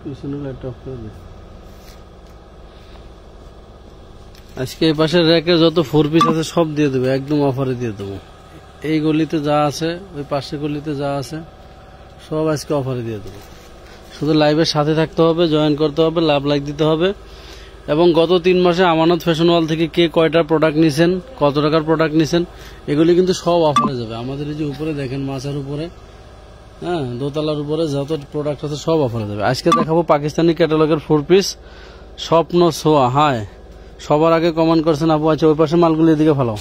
পিছনে light off করে দে। আজকে এই পাশের র্যাকে যত 4 পিস আছে সব দিয়ে দেবো, একদম অফারে দিয়ে দেবো। এই গলিতে যা আছে, ওই পাশের গলিতে যা আছে সব আজকে অফারে দিয়ে দেবো। শুধু লাইভের সাথে থাকতে হবে, জয়েন করতে হবে, লাইক দিতে হবে। এবং গত 3 মাসে আমানত ফ্যাশন ওয়াল থেকে কে কয়টা প্রোডাক্ট নিছেন, কত টাকার প্রোডাক্ট নিছেন, এগুলি কিন্তু সব অফারে যাবে। আমাদের এই যে উপরে দেখেন মাচার উপরে, হ্যাঁ, দোতলার উপরে যত প্রোডাক্ট আছে সব অফারে যাবে। আজকে দেখাবো পাকিস্তানি ক্যাটালগের 4 পিস স্বপ্ন সোয়া। হায়, সবার আগে কমেন্ট করছেন আপু। আচ্ছা, ওই পাশে মালগুলি এদিকে ভালো,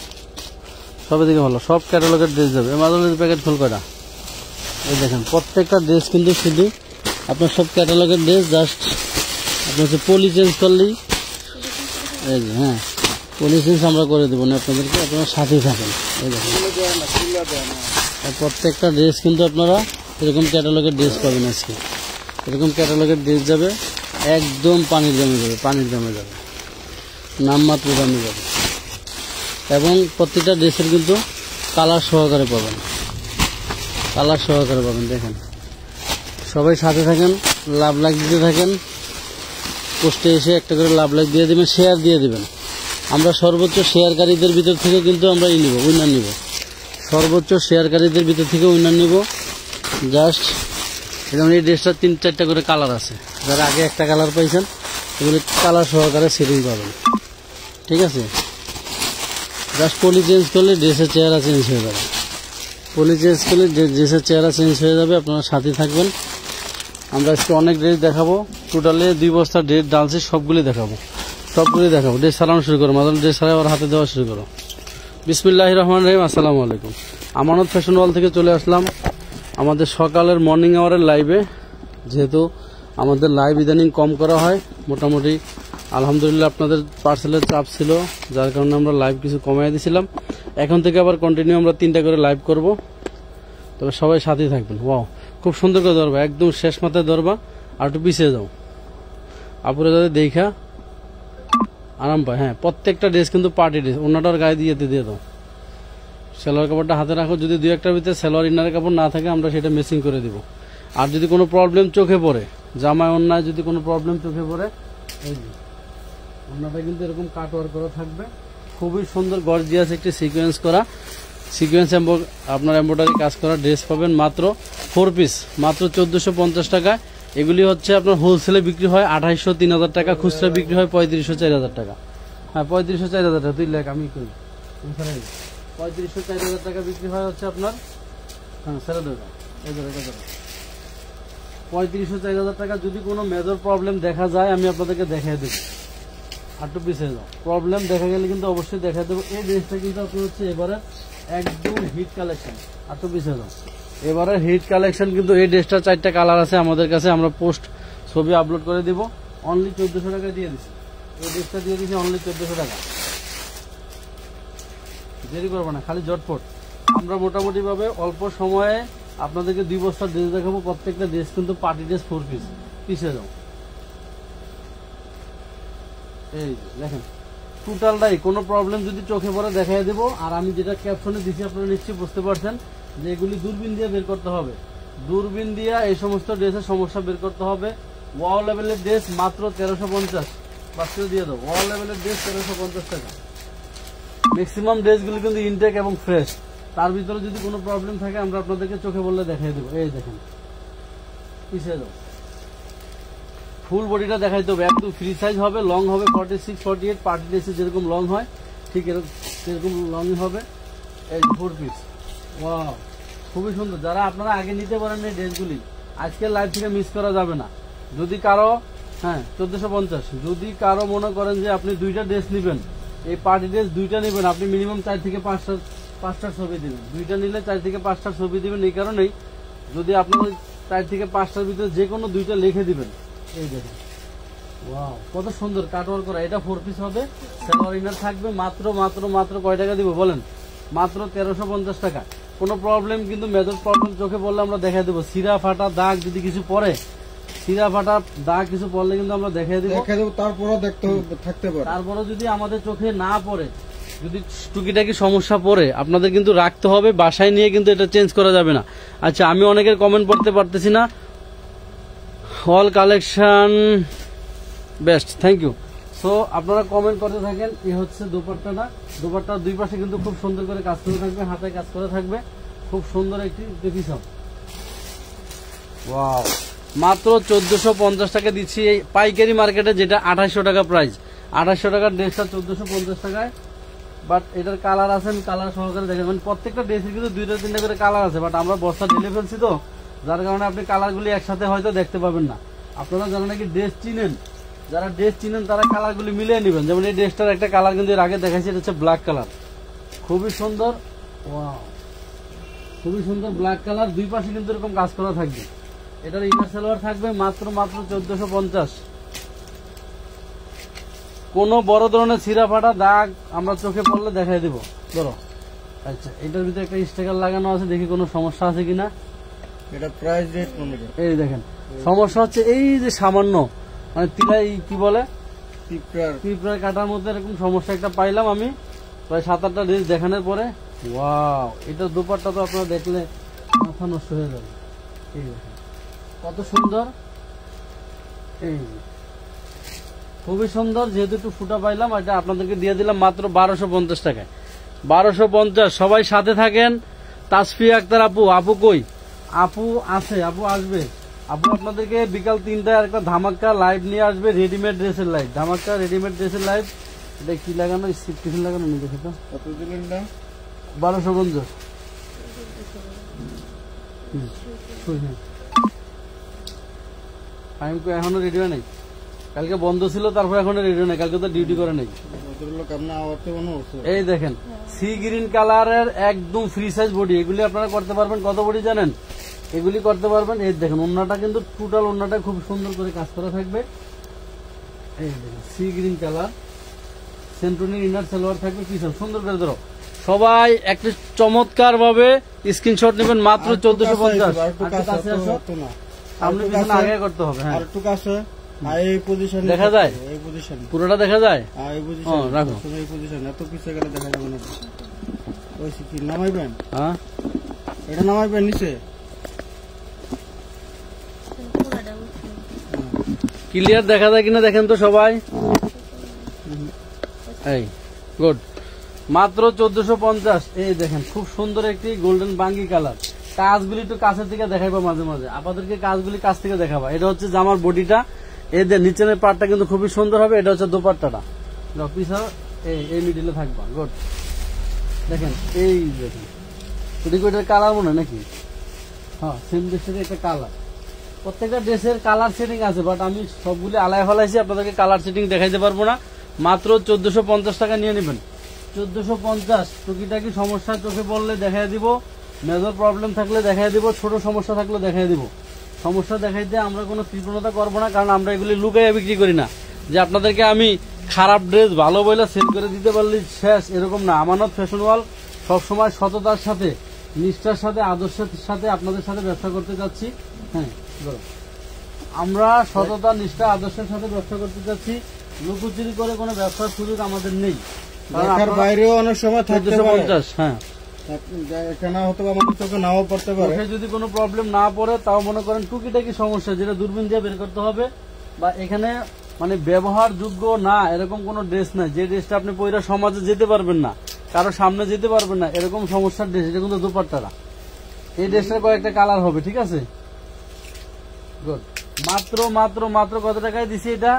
সব এদিকে ভালো, সব ক্যাটালগের ড্রেস যাবে। মালগুলির প্যাকেট ফুল কয়টা, এই দেখেন প্রত্যেকটা ড্রেস কিন্তু শুধু আপনার সব ক্যাটালগের ড্রেস। জাস্ট আপনার হচ্ছে পলি চেঞ্জ করলেই, এই যে, হ্যাঁ, পলি চেঞ্জ আমরা করে দেবো না আপনাদেরকে, আপনারা সাথেই থাকেন। এই দেখেন প্রত্যেকটা ড্রেস কিন্তু আপনারা এরকম ক্যাটালগের ড্রেস পাবেন। আজকে এরকম ক্যাটালগের ড্রেস যাবে, একদম পানির দামে যাবে, পানির দামে যাবে, নামমাত্র দামে যাবে। এবং প্রত্যেকটা ড্রেসের কিন্তু কালার সহকারে পাবেন, কালার সহকারে পাবেন। দেখেন, সবাই সাথে থাকেন, লাইক দিতে থাকেন। পোস্টে এসে একটা করে লাইক দিয়ে দেবেন, শেয়ার দিয়ে দেবেন। আমরা সর্বোচ্চ শেয়ারকারীদের ভিতর থেকে কিন্তু আমরা উইনার নিব, সর্বোচ্চ শেয়ারকারীদের ভিতর থেকে উইনার নিব। জাস্ট যেমন এই ড্রেসটা 3-4টা করে কালার আছে, যারা আগে একটা কালার পাইছেন এগুলি কালার সহকারে সেটিং পাবেন। ঠিক আছে, জাস্ট পলি চেঞ্জ করলে ড্রেসের চেহারা চেঞ্জ হয়ে যাবে, পলি চেঞ্জ করলে ড্রেসের চেহারা চেঞ্জ হয়ে যাবে। আপনারা সাথে থাকবেন। আমরা আজকে অনেক ড্রেস দেখাবো, টোটালে 2 বস্তা ড্রেস ডালছি, সবগুলি দেখাবো, সবগুলি দেখাবো। ড্রেস চালানো শুরু করো, মাঝে ড্রেস চালাই আবার হাতে দেওয়া শুরু করো। বিসমিল্লাহির রহমানির রহিম। আসসালামু আলাইকুম। আমানত ফ্যাশন ওয়াল থেকে চলে আসলাম আমাদের সকালের মর্নিং আওয়ারের লাইভে। যেহেতু আমাদের লাইভ ইদানিং কম করা হয়, মোটামুটি আলহামদুলিল্লাহ আপনাদের পার্সেলের চাপ ছিল, যার কারণে আমরা লাইভ কিছু কমাই দিয়েছিলাম। এখন থেকে আবার কন্টিনিউ আমরা 3টা করে লাইভ করব, তবে সবাই সাথেই থাকবেন। ওয়াও, খুব সুন্দর করে ধরবা, একদম শেষ মাথায় ধরবা, আর একটু পিছিয়ে যাও, আপুরে যাতে দেখা আরাম পায়। হ্যাঁ, প্রত্যেকটা ড্রেস কিন্তু পার্টি ড্রেস। অন্যটার গায়ে দিয়ে দাও, সেলোয়ার কাপড়টা হাতে রাখো। যদি 2-1টার ভিতরে সেলোয়ার ইনারের কাপড় না থাকে আমরা সেটা মেসিং করে দিব। আর যদি কোনো প্রবলেম চোখে পড়ে, জামায় অন্যায় যদি কোনো প্রবলেম চোখে পড়ে, এই যে অন্যটা কিন্তু এরকম কাট ওয়ার্ক করা থাকবে, খুবই সুন্দর গর্জিয়াস একটি সিকোয়েন্স করা, সিকোয়েন্স আপনার এমব্রয়ডারি কাজ করা ড্রেস পাবেন মাত্র 4 পিস, মাত্র 1450 টাকা। এগুলি হচ্ছে আপনার হোলসেলে বিক্রি হয় 2800-3000 টাকা, খুচরা বিক্রি হয় 3500-4000 টাকা। হ্যাঁ, 3500-4000 টাকা। 2 লাখ আমি করি 3500-4000 টাকা বিক্রি হয় হচ্ছে আপনার। হ্যাঁ, ছেড়ে দেবেন, এই ধরো 3500-4000 টাকা। যদি কোনো মেজর প্রবলেম দেখা যায় আমি আপনাদেরকে দেখাই দেবো, আর একটু পিছিয়ে যাও। প্রবলেম দেখা গেলে কিন্তু অবশ্যই দেখা দেবো। এই ড্রেসটা কিন্তু আপনার হচ্ছে এবারে একদম হিট কালেকশন, আর একটু পিছিয়ে যাও। এবারে হিট কালেকশন কিন্তু এই ড্রেসটা 4টা কালার আছে আমাদের কাছে, আমরা পোস্ট ছবি আপলোড করে দিব। অনলি 1400 টাকা দিয়ে দিচ্ছি, এই ড্রেসটা দিয়ে দিচ্ছি অনলি 1400 টাকা। দেরি করবো না, খালি জটপট। আমরা মোটামুটি ভাবে অল্প সময়ে আপনাদেরকে 2 বস্তা ড্রেস দেখাবো। প্রত্যেকটা ড্রেস কিন্তু পার্টি ড্রেস 4 পিস। পিছিয়ে যাও, এই দেখেন টোটালটাই। কোনো প্রবলেম যদি চোখে পড়ে দেখাই দেবো। আর আমি যেটা ক্যাপশনে দিচ্ছি আপনারা নিশ্চয়ই বুঝতে পারছেন যে এগুলি দূরবীন দিয়ে বের করতে হবে, দূরবীন দিয়ে এই সমস্ত ড্রেসের সমস্যা বের করতে হবে। ওয়াও লেভেলের ড্রেস মাত্র 1350, বাস্ত দিয়ে দাও। ওয়াও লেভেলের ড্রেস 1350 টাকা। ম্যাক্সিমাম ড্রেসগুলি কিন্তু ইনটেক এবং ফ্রেশ। তার ভিতরে যদি কোনো প্রবলেম থাকে আমরা আপনাদেরকে চোখে বললে দেখাই দেবো। এই দেখেন, পিছিয়ে যাও, ফুল বডিটা দেখাইতে হবে, একদম ফ্রি সাইজ হবে, লং হবে 46-48, পার্টি ড্রেসে যেরকম লং হয় ঠিক এরকম লংই হবে। এই 4 পিস, ওয়াও, খুবই সুন্দর। যারা আপনারা আগে নিতে পারেন এই ড্রেসগুলি, আজকের লাইভ থেকে মিস করা যাবে না। যদি কারো, হ্যাঁ 1450, যদি কারো মনে করেন যে আপনি 2টা ড্রেস নেবেন, এই পার্টি ড্রেস 2টা নেবেন, আপনি মিনিমাম 4 থেকে 5টার ছবি দিবেন। 2টা নিলে 4 থেকে 5টার ছবি দিবেন। এই কারণেই যদি আপনার 4 থেকে 5টার ভিতরে যে কোনো 2টা লিখে দিবেন। এই দেখেন, ওয়াও, কত সুন্দর কাটওয়ার্ক করা। এটা 4 পিস হবে, সেলোয়ার ইনার থাকবে। মাত্র কয় টাকা দিব বলেন? মাত্র 1350 টাকা। কোনো প্রবলেম কিন্তু মেজর প্রবলেম চোখে পড়লে আমরা দেখাই দেবো। সিরা ফাটা দাগ যদি কিছু পড়ে, সিরা ফাটা দাগ কিছু পড়লে কিন্তু আমরা দেখাই দেবো। তারপরও দেখতে থাকতে পারে। তারপরে যদি আমাদের চোখে না পড়ে, যদি টুকিটাকি সমস্যা পড়ে, আপনাদের কিন্তু রাখতে হবে, বাসায় নিয়ে কিন্তু এটা চেঞ্জ করা যাবে না। আচ্ছা, আমি অনেকের কমেন্ট পড়তে পারতেছি না, all collection best, thank you. So আপনারা কমেন্ট করতে থাকেন। এই হচ্ছে দুপাট্টাটা, দুপাট্টার দুই পাশে কিন্তু খুব সুন্দর করে কাজ করে থাকবে, হাতে কাজ করে থাকবে, খুব সুন্দর একটি পিছন। ওয়াও, মাত্র 1450 টাকা দিচ্ছি এই পাইকারি মার্কেটে, যেটা 2800 টাকা প্রাইস। 2800 টাকার ড্রেসটা 1450 টাকায়। বাট এটার কালার আছে, আমি কালার সহকারে দেখেন, মানে প্রত্যেকটা ড্রেসের কিন্তু 2-3টা করে কালার আছে, বাট আমরা বস্তা ঢেলে ফেলছি তো, যার কারণে আপনি কালারগুলি একসাথে হয়তো দেখতে পাবেন না। আপনারা যারা নাকি ড্রেস চিনেন, যারা ড্রেস চিনেন তারা কালারগুলি মিলিয়ে নেবেন। যেমন এই ড্রেসটার একটা কালার কিন্তু এর আগে দেখাইছি, এটা হচ্ছে ব্ল্যাক কালার, খুবই সুন্দর। ওয়াও, খুবই সুন্দর ব্ল্যাক কালার, দুই পাশে কিন্তু এরকম কাজ করা থাকবে। এটার ইনার সালোয়ার থাকবে মাত্র 1450। কোনো বড় ধরনের ছিঁড়া ফাটা দাগ আমরা চোখে পড়লে দেখাই দেবো। ধরো, আচ্ছা, এটার ভিতরে একটা স্টিকার লাগানো আছে, দেখি কোনো সমস্যা আছে কিনা। এটা প্রাইস রেট অনুযায়ী এই দেখেন, সমস্যা হচ্ছে এই যে সামান্য, মানে তিলাই কি বলে, পিঁপড়ার কাটার মধ্যে এরকম সমস্যা একটা পাইলাম আমি প্রায় 7-8টা ড্রেস দেখানোর পরে। ওয়াও, এটা দুপাট্টা তো আপনারা দেখলে মাথা নষ্ট হয়ে যাবে। এই দেখেন কত সুন্দর, এই খুবই সুন্দর। যেহেতু একটু ফুটা পাইলাম, এটা আপনাদেরকে দিয়ে দিলাম মাত্র 1250 টাকায়। 1250। সবাই সাথে থাকেন। তাসফিয়া আক্তার আপু, আপু কই? আপু আছে, আপু আসবে। আপু আপনাদেরকে বিকাল 3টায় একটা ধামাক্কা লাইভ নিয়ে আসবে, রেডিমেড ড্রেসের লাইভ, ধামাক্কা রেডিমেড ড্রেসের লাইভ। এটা কি লাগানো, স্ক্রিপ্ট লাগানো নেই, দেখে তো 1250। টাইম তো এখনো রেডি হয় নাই, কালকে বন্ধ ছিল, তারপর এখনো রেডি হয় নাই, কালকে তো ডিউটি করে নাই। এই দেখেন সি গ্রিন কালারের একদম ফ্রি সাইজ বডি, এগুলি আপনারা করতে পারবেন। কত বডি জানেন? এগুলি করতে পারবেন। এই দেখেন ওন্নাটা কিন্তু টোটাল ওন্নাটা খুব সুন্দর করে কাজ করা থাকবে। এই দেখেন সি গ্রিন কালার, সেন্টুনির ইনার সালোয়ার থাকবে, পিছন সুন্দর করে ধরো। সবাই একটা চমৎকার ভাবে স্ক্রিনশট নেবেন, মাত্র 1450। সামনে পিছনে আগে করতে হবে। হ্যাঁ, এই পজিশন দেখা যায়, এই পজিশন পুরোটা দেখা যায়। এই পজিশন রাখো, এই পজিশন এত পিছে গেলে দেখা যাবে না। ওই কি নামাইবেন? হ্যাঁ, এটা নামাইবেন নিচে, ক্লিয়ার দেখা যায় কিনা দেখেন তো সবাই। এই গুড, মাত্র 1450। এই দেখেন খুব সুন্দর একটি গোল্ডেন বাঙ্গি কালার। কাজগুলি একটু কাছের থেকে দেখাইবা, মাঝে মাঝে আপনাদেরকে কাজগুলি কাছ থেকে দেখাবা। এটা হচ্ছে জামার বডিটা, এদের নিচের পার্টটা কিন্তু খুবই সুন্দর হবে। এটা হচ্ছে দোপাট্টাটা, পিছা এই মিডিলে থাকবা। গুড, দেখেন এই দেখেন এটার কালার মনে হয় নাকি? হ্যাঁ, সেম ড্রেসের একটা কালার, প্রত্যেকটা ড্রেসের কালার সেটিং আছে, বাট আমি সবগুলি আলায় ফেলাইছি, আপনাদেরকে কালার সেটিং দেখাইতে পারবো না। মাত্র 1450 টাকা নিয়ে নেবেন। 1450। টুকিটাকি সমস্যা চোখে পড়লে দেখাই দিব, মেজর প্রবলেম থাকলে দেখাই দিব, ছোট সমস্যা থাকলে দেখাই দিব। সমস্যা দেখাইতে আমরা কোনো কৃপণতা করবো না, কারণ আমরা এগুলি লুকাইয়া বিক্রি করি না। যে আপনাদেরকে আমি খারাপ ড্রেস ভালো বলে সেল করে দিতে পারলে শেষ, এরকম না। আমানত ফ্যাশন ওয়াল সবসময় সততার সাথে, নিষ্ঠার সাথে, আদর্শের সাথে আপনাদের সাথে ব্যবসা করতে যাচ্ছি। হ্যাঁ, আমরা সততা, নিষ্ঠা, আদর্শের সাথে ব্যবসা করতে যাচ্ছি। লুকোচুরি করে কোনো ব্যবসার সুযোগ আমাদের নেই। বাইরেও অনেক সময় 1450। হ্যাঁ, নাও পড়তে পারে, যদি কোনো প্রবলেম না পড়ে, তাও মনে করেন টুকিটাকি সমস্যা যেটা দূরবীন দিয়ে বের করতে হবে, বা এখানে মানে ব্যবহার যোগ্য না এরকম কোনো ড্রেস নাই, যে ড্রেসটা আপনি পরে সমাজে যেতে পারবেন না, কারো সামনে যেতে পারবেন না, এরকম সমস্যার ড্রেস। এটা কিন্তু দুপাট্টারা, এই ড্রেসটার কয়েকটা কালার হবে, ঠিক আছে? গুড, মাত্র মাত্র মাত্র কত টাকায় দিছি এটা?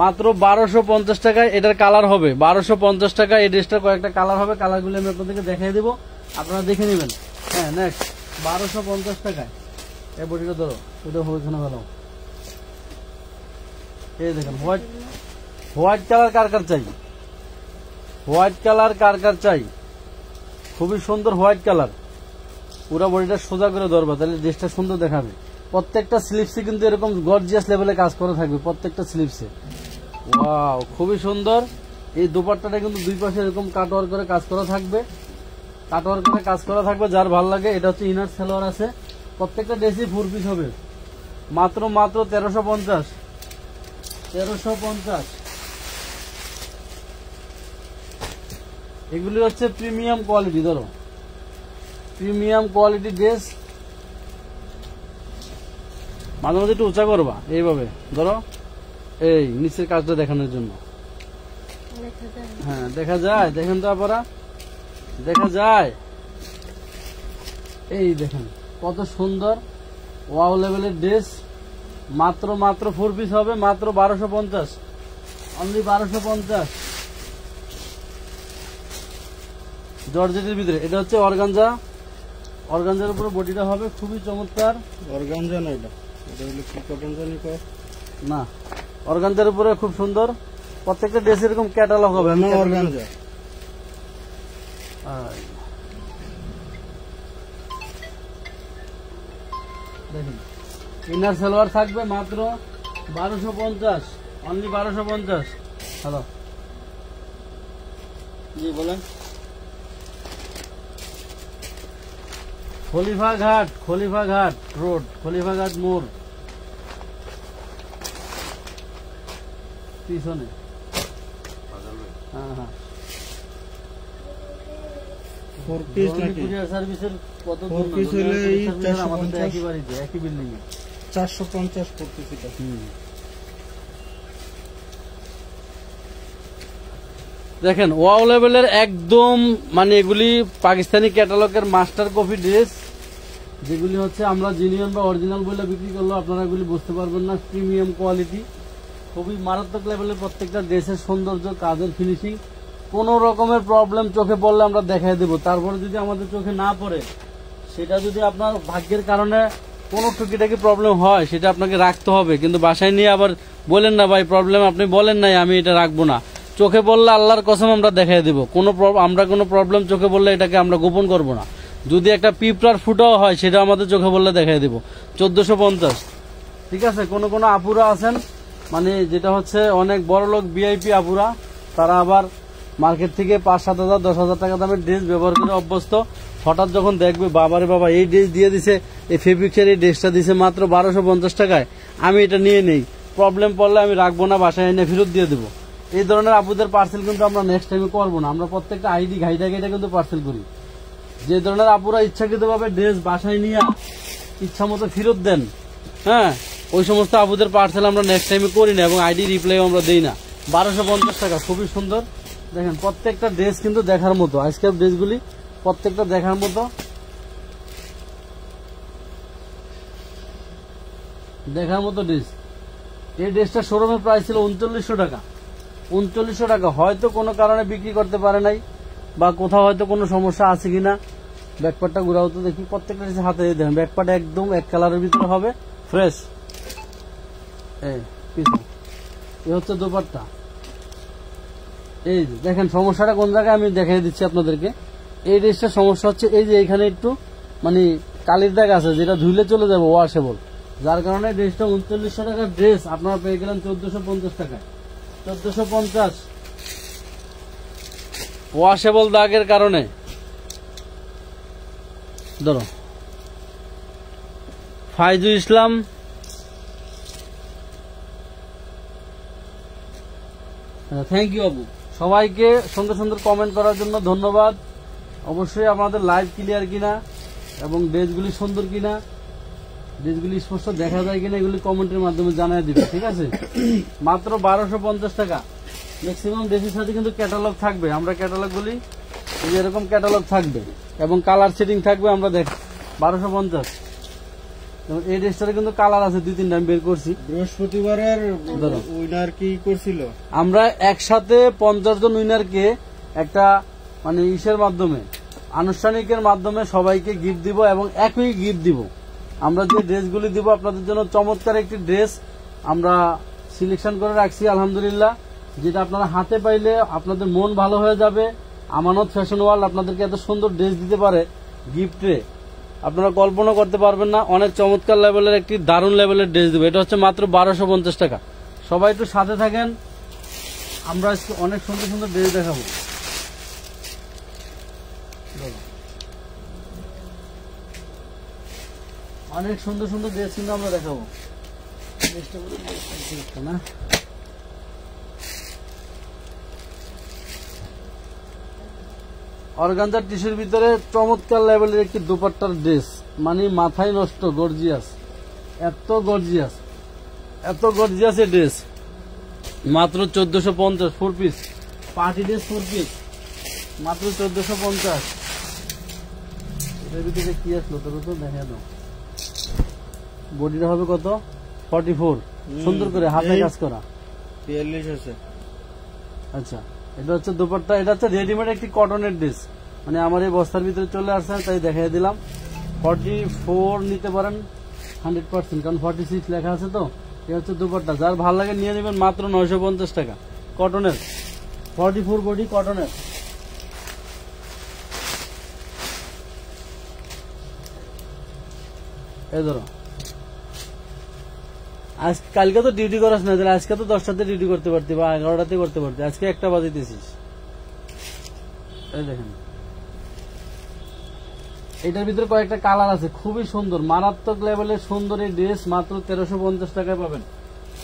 মাত্র 1250 টাকায় এটার কালার হবে। 1250 টাকা এই ড্রেসটার কয়েকটা কালার হবে, কালারগুলো আমি আপনাদেরকে দেখাই দেবো, আপনারা দেখে নেবেন। হ্যাঁ, নেক্সট 1250 টাকায় এই বডিটা ধরো, এটা হয়েছে না ভালো। এই দেখেন হোয়াইট কালার কার কার চাই? হোয়াইট কালার কার কার চাই? খুবই সুন্দর হোয়াইট কালার, পুরো বডিটা সোজা করে ধরবা, তাহলে ড্রেসটা সুন্দর দেখাবে। প্রত্যেকটা স্লিপসে কিন্তু এরকম গর্জিয়াস লেভেলে কাজ করা থাকবে, প্রত্যেকটা স্লিপসে। ওয়াও, খুবই সুন্দর। এই দুপাট্টাটা কিন্তু দুই পাশে এরকম কাটওয়ার্ক করে কাজ করা থাকবে, কাটওয়ার্ক করে কাজ করা থাকবে, যার ভালো লাগে। এটা হচ্ছে ইনার সালোয়ার আছে, প্রত্যেকটা ড্রেসই 4 পিস হবে। মাত্র মাত্র 1350। 1350। এগুলি হচ্ছে প্রিমিয়াম কোয়ালিটি, ধরো প্রিমিয়াম কোয়ালিটি ড্রেস। মাঝে মাঝে একটু উঁচা করবা, এইভাবে ধরো, এই নিচের কাজটা দেখানোর জন্য। হ্যাঁ দেখা যায়, দেখেন তো আপনারা, দেখা যায়। এই দেখেন কত সুন্দর ওয়াও লেভেলের ড্রেস, মাত্র 4 পিস হবে, মাত্র 1250, অনলি 1250। জর্জেটের ভিতরে এটা হচ্ছে অর্গানজা, অর্গানজার উপরে বডিটা হবে খুবই চমৎকার। অর্গানজা না এটা, এটা হলো কি কটন জানি কয় না, অর্গানজার উপরে খুব সুন্দর, প্রত্যেকটা ড্রেস এরকম ক্যাটালগ হবে। না অর্গানজা। দেখুন ইনার সালোয়ার থাকবে মাত্র 1250, অনলি 1250। হ্যালো জি বলেন। খলিফাঘাট, খলিফাঘাট রোড, খলিফাঘাট মোড় পিছনে। হ্যাঁ হ্যাঁ, 4 পিস নাকি? কুরিয়ার সার্ভিসের কত 4 পিস হলে এই আমাদের 450, একই বাড়িতে একই বিল্ডিং এ 450 পড়তেছে এটা। দেখেন ওয়াও লেভেলের একদম, মানে এগুলি পাকিস্তানি ক্যাটালগের মাস্টার কপি ড্রেস, যেগুলি হচ্ছে আমরা জিনিয়ন বা অরিজিনাল বলে বিক্রি করলেও আপনারা এগুলি বুঝতে পারবেন না। প্রিমিয়াম কোয়ালিটি, খুবই মারাত্মক লেভেলের প্রত্যেকটা ড্রেসের সৌন্দর্য, কাজের ফিনিশিং, কোনো রকমের প্রবলেম চোখে পড়লে আমরা দেখাই দেবো। তারপরে যদি আমাদের চোখে না পড়ে, সেটা যদি আপনার ভাগ্যের কারণে কোনো টুকিটাকি প্রবলেম হয়, সেটা আপনাকে রাখতে হবে, কিন্তু বাসায় নিয়ে আবার বলেন না ভাই প্রবলেম আপনি বলেন নাই আমি এটা রাখবো না। চোখে পড়লে আল্লাহর কসম আমরা দেখাই দেবো। আমরা কোনো প্রবলেম চোখে পড়লে এটাকে আমরা গোপন করব না। যদি একটা পিঁপড়ার ফুটাও হয়, সেটা আমাদের চোখে পড়লে দেখাই দেবো। 1450, ঠিক আছে। কোনো কোনো আপুরা আছেন, মানে যেটা হচ্ছে অনেক বড় লোক ভিআইপি আপুরা, তারা আবার মার্কেট থেকে 5-7 হাজার 10 হাজার টাকা দামের ড্রেস ব্যবহার করে অভ্যস্ত। হঠাৎ যখন দেখবে বাবারে বাবা এই ড্রেস দিয়ে দিছে, এই ফেব্রিক্সের এই ড্রেসটা দিছে মাত্র 1250 টাকায়, আমি এটা নিয়ে নেই, প্রবলেম পড়লে আমি রাখবো না, বাসায় এনে ফেরত দিয়ে দেবো। এই ধরনের আপুদের পার্সেল কিন্তু আমরা নেক্সট টাইমে করবো না। আমরা প্রত্যেকটা আইডি ঘাইটা ঘাইটা কিন্তু পার্সেল করি। যে ধরনের আপুরা ইচ্ছাকৃতভাবে ড্রেস বাসায় নিয়ে ইচ্ছা মতো ফেরত দেন, হ্যাঁ, ওই সমস্ত আপুদের পার্সেল আমরা নেক্সট টাইমে করি না এবং আইডি রিপ্লাইও আমরা দিই না। 1250 টাকা, খুবই সুন্দর। দেখেন প্রত্যেকটা ড্রেস কিন্তু দেখার মতো, আজকের ড্রেসগুলি প্রত্যেকটা দেখার মতো, দেখার মতো ড্রেস। এই ড্রেসটা শোরুমের প্রাইস ছিল 3900 টাকা। 3900 টাকা, হয়তো কোনো কারণে বিক্রি করতে পারে নাই, বা কোথাও হয়তো কোনো সমস্যা আছে কিনা। ব্যাকপার্টটা ঘুরাও তো দেখি, প্রত্যেকটা ড্রেসে হাতে দেখেন ব্যাকপার্ট একদম এক কালারের ভিতরে হবে, ফ্রেশ। এই হচ্ছে দোপাট্টা। এই দেখেন সমস্যাটা কোন জায়গায় আমি দেখাই দিচ্ছি আপনাদেরকে। এই ড্রেসটার সমস্যা হচ্ছে এই যে এখানে একটু মানে কালির দাগ আছে, যেটা ধুইলে চলে যাবে, ওয়াশেবল, যার কারণে ড্রেসটা 3900 টাকার ড্রেস আপনারা পেয়ে গেলেন 1450 টাকায়। 1450 ওয়াশেবল দাগের কারণে। ধরো ফাইজুল ইসলাম, থ্যাংক ইউ আবু। সবাইকে সুন্দর সুন্দর কমেন্ট করার জন্য ধন্যবাদ। অবশ্যই আমাদের লাইভ ক্লিয়ার কিনা এবং ড্রেসগুলি সুন্দর কিনা, ড্রেসগুলি স্পষ্ট দেখা যায় কিনা, এগুলি কমেন্টের মাধ্যমে জানিয়ে দিবে, ঠিক আছে। মাত্র 1250 টাকা। ম্যাক্সিমাম ড্রেসের সাথে কিন্তু ক্যাটালগ থাকবে, আমরা ক্যাটালগ বলি, এরকম ক্যাটালগ থাকবে এবং কালার সেটিং থাকবে। আমরা দেখ 1250। এই ড্রেসটার কিন্তু কালার আছে 2-3টা আমি বের করছি। বৃহস্পতিবারের উইনার কি করছিল, আমরা একসাথে 50 জন উইনারকে একটা মানে ইসের মাধ্যমে, আনুষ্ঠানিকের মাধ্যমে সবাইকে গিফট দিব এবং একই গিফট দিব। আমরা যে ড্রেসগুলি দিব আপনাদের জন্য চমৎকার একটি ড্রেস আমরা সিলেকশন করে রাখছি আলহামদুলিল্লাহ, যেটা আপনারা হাতে পাইলে আপনাদের মন ভালো হয়ে যাবে। আমানত ফ্যাশন ওয়ার্ল্ড আপনাদেরকে এত সুন্দর ড্রেস দিতে পারে গিফটে, আপনারা কল্পনা করতে পারবেন না। অনেক চমৎকার লেভেলের একটি দারুণ লেভেলের ড্রেস দেবো। এটা হচ্ছে মাত্র 1250 টাকা। সবাই একটু সাথে থাকেন, আমরা আজকে অনেক সুন্দর সুন্দর ড্রেস দেখাবো। অনেক সুন্দর সুন্দর ড্রেস কিন্তু আমরা দেখাবো না। অর্গানজার টিস্যুর ভিতরে চমৎকার লেভেলের একটি দুপাট্টার ড্রেস, মানে মাথায় নষ্ট, গর্জিয়াস। এত গর্জিয়াস, এত গর্জিয়াস এই ড্রেস মাত্র 1450 4 পিস পার্টি ড্রেস 4 পিস মাত্র 1450। এটার ভিতরে কি আসলো তোর তো দেখা দাও। বডিটা হবে কত 44, সুন্দর করে হাতে কাজ করা 43 আছে। আচ্ছা এটা হচ্ছে দুপাট্টা, এটা হচ্ছে রেডিমেড একটি কটনের ড্রেস, মানে আমার এই বস্তার ভিতরে চলে আসছে তাই দেখাই দিলাম। 44 নিতে পারেন 100%, কারণ 46 লেখা আছে তো। এটা হচ্ছে দুপাট্টা, যার ভালো লাগে নিয়ে নেবেন মাত্র 950 টাকা কটনের 44 বডি কটনের। এই ধরো আজ কালকে তো ডিউটি করাস না, তাহলে আজকে তো 10টাতে ডিউটি করতে পারতি বা 11টাতে করতে পারতি, আজকে 1টা বাজাইতেছিস। এই দেখেন এটার ভিতরে কয়েকটা কালার আছে, খুবই সুন্দর মারাত্মক লেভেলের সুন্দর এই ড্রেস মাত্র 1350 টাকায় পাবেন।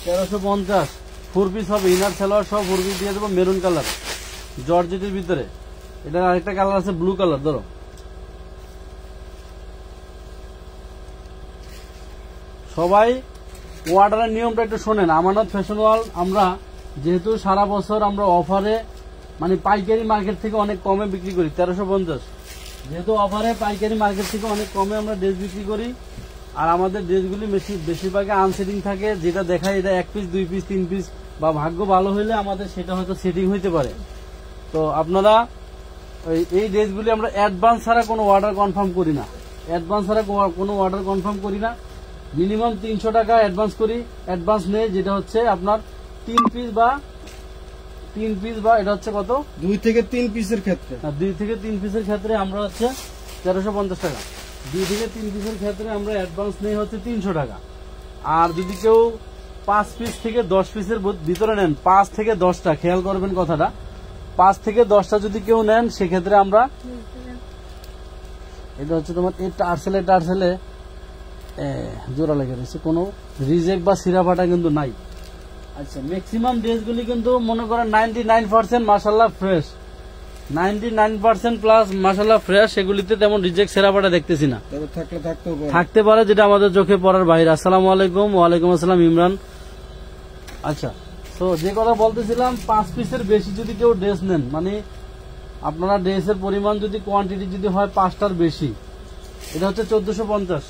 1350 4 পিস হবে, ইনার সালোয়ার সব 4 পিস দিয়ে দেবো, মেরুন কালার জর্জেটের ভিতরে। এটার আরেকটা কালার আছে ব্লু কালার। ধরো সবাই অর্ডারের নিয়মটা একটু শোনেন। আমানত ফ্যাশন ওয়ার্ল্ড আমরা যেহেতু সারা বছর আমরা অফারে মানে পাইকারি মার্কেট থেকে অনেক কমে বিক্রি করি, 1350 যেহেতু অফারে পাইকারি মার্কেট থেকে অনেক কমে আমরা ড্রেস বিক্রি করি। আর আমাদের ড্রেসগুলি বেশিরভাগে আনসেটিং থাকে, যেটা দেখায় এটা 1 পিস 2 পিস 3 পিস বা ভাগ্য ভালো হইলে আমাদের সেটা হয়তো সেটিং হইতে পারে। তো আপনারা এই ড্রেসগুলি আমরা অ্যাডভান্স ছাড়া কোনো অর্ডার কনফার্ম করি না, অ্যাডভান্স ছাড়া কোনো অর্ডার কনফার্ম করি না। মিনিমাম 300 টাকা অ্যাডভান্স করি, অ্যাডভান্স নেই, যেটা হচ্ছে আপনার 3 পিস বা এটা হচ্ছে কত 2 থেকে 3 পিসের ক্ষেত্রে, 2 থেকে 3 পিসের ক্ষেত্রে আমরা হচ্ছে 1350 টাকা। 2 থেকে 3 পিসের ক্ষেত্রে আমরা অ্যাডভান্স নেই হচ্ছে 300 টাকা। আর যদি কেউ 5 পিস থেকে 10 পিসের ভিতরে নেন, 5 থেকে 10টা, খেয়াল করবেন কথাটা, 5 থেকে 10টা যদি কেউ নেন সেক্ষেত্রে আমরা এটা হচ্ছে তোমার এই টার্সেলে জোড়া লেগে রয়েছে, কোনো রিজেক্ট বা সিরাফাটা কিন্তু নাই। আচ্ছা ম্যাক্সিমাম ড্রেসগুলি কিন্তু মনে করেন 99% মাশাআল্লাহ ফ্রেশ, 99% প্লাস মাশাআল্লাহ ফ্রেশ, এগুলিতে তেমন রিজেক্ট সিরাফাটা দেখতেছি না। তবে থাকতে পারে যেটা আমাদের চোখে পড়ার বাইরে। আসসালামু আলাইকুম। ওয়ালাইকুম আসসালাম ইমরান। আচ্ছা তো যে কথা বলতেছিলাম, 5 পিসের বেশি যদি কেউ ড্রেস নেন, মানে আপনারা ড্রেসের পরিমাণ যদি কোয়ান্টিটি যদি হয় 5টার বেশি, এটা হচ্ছে 1450।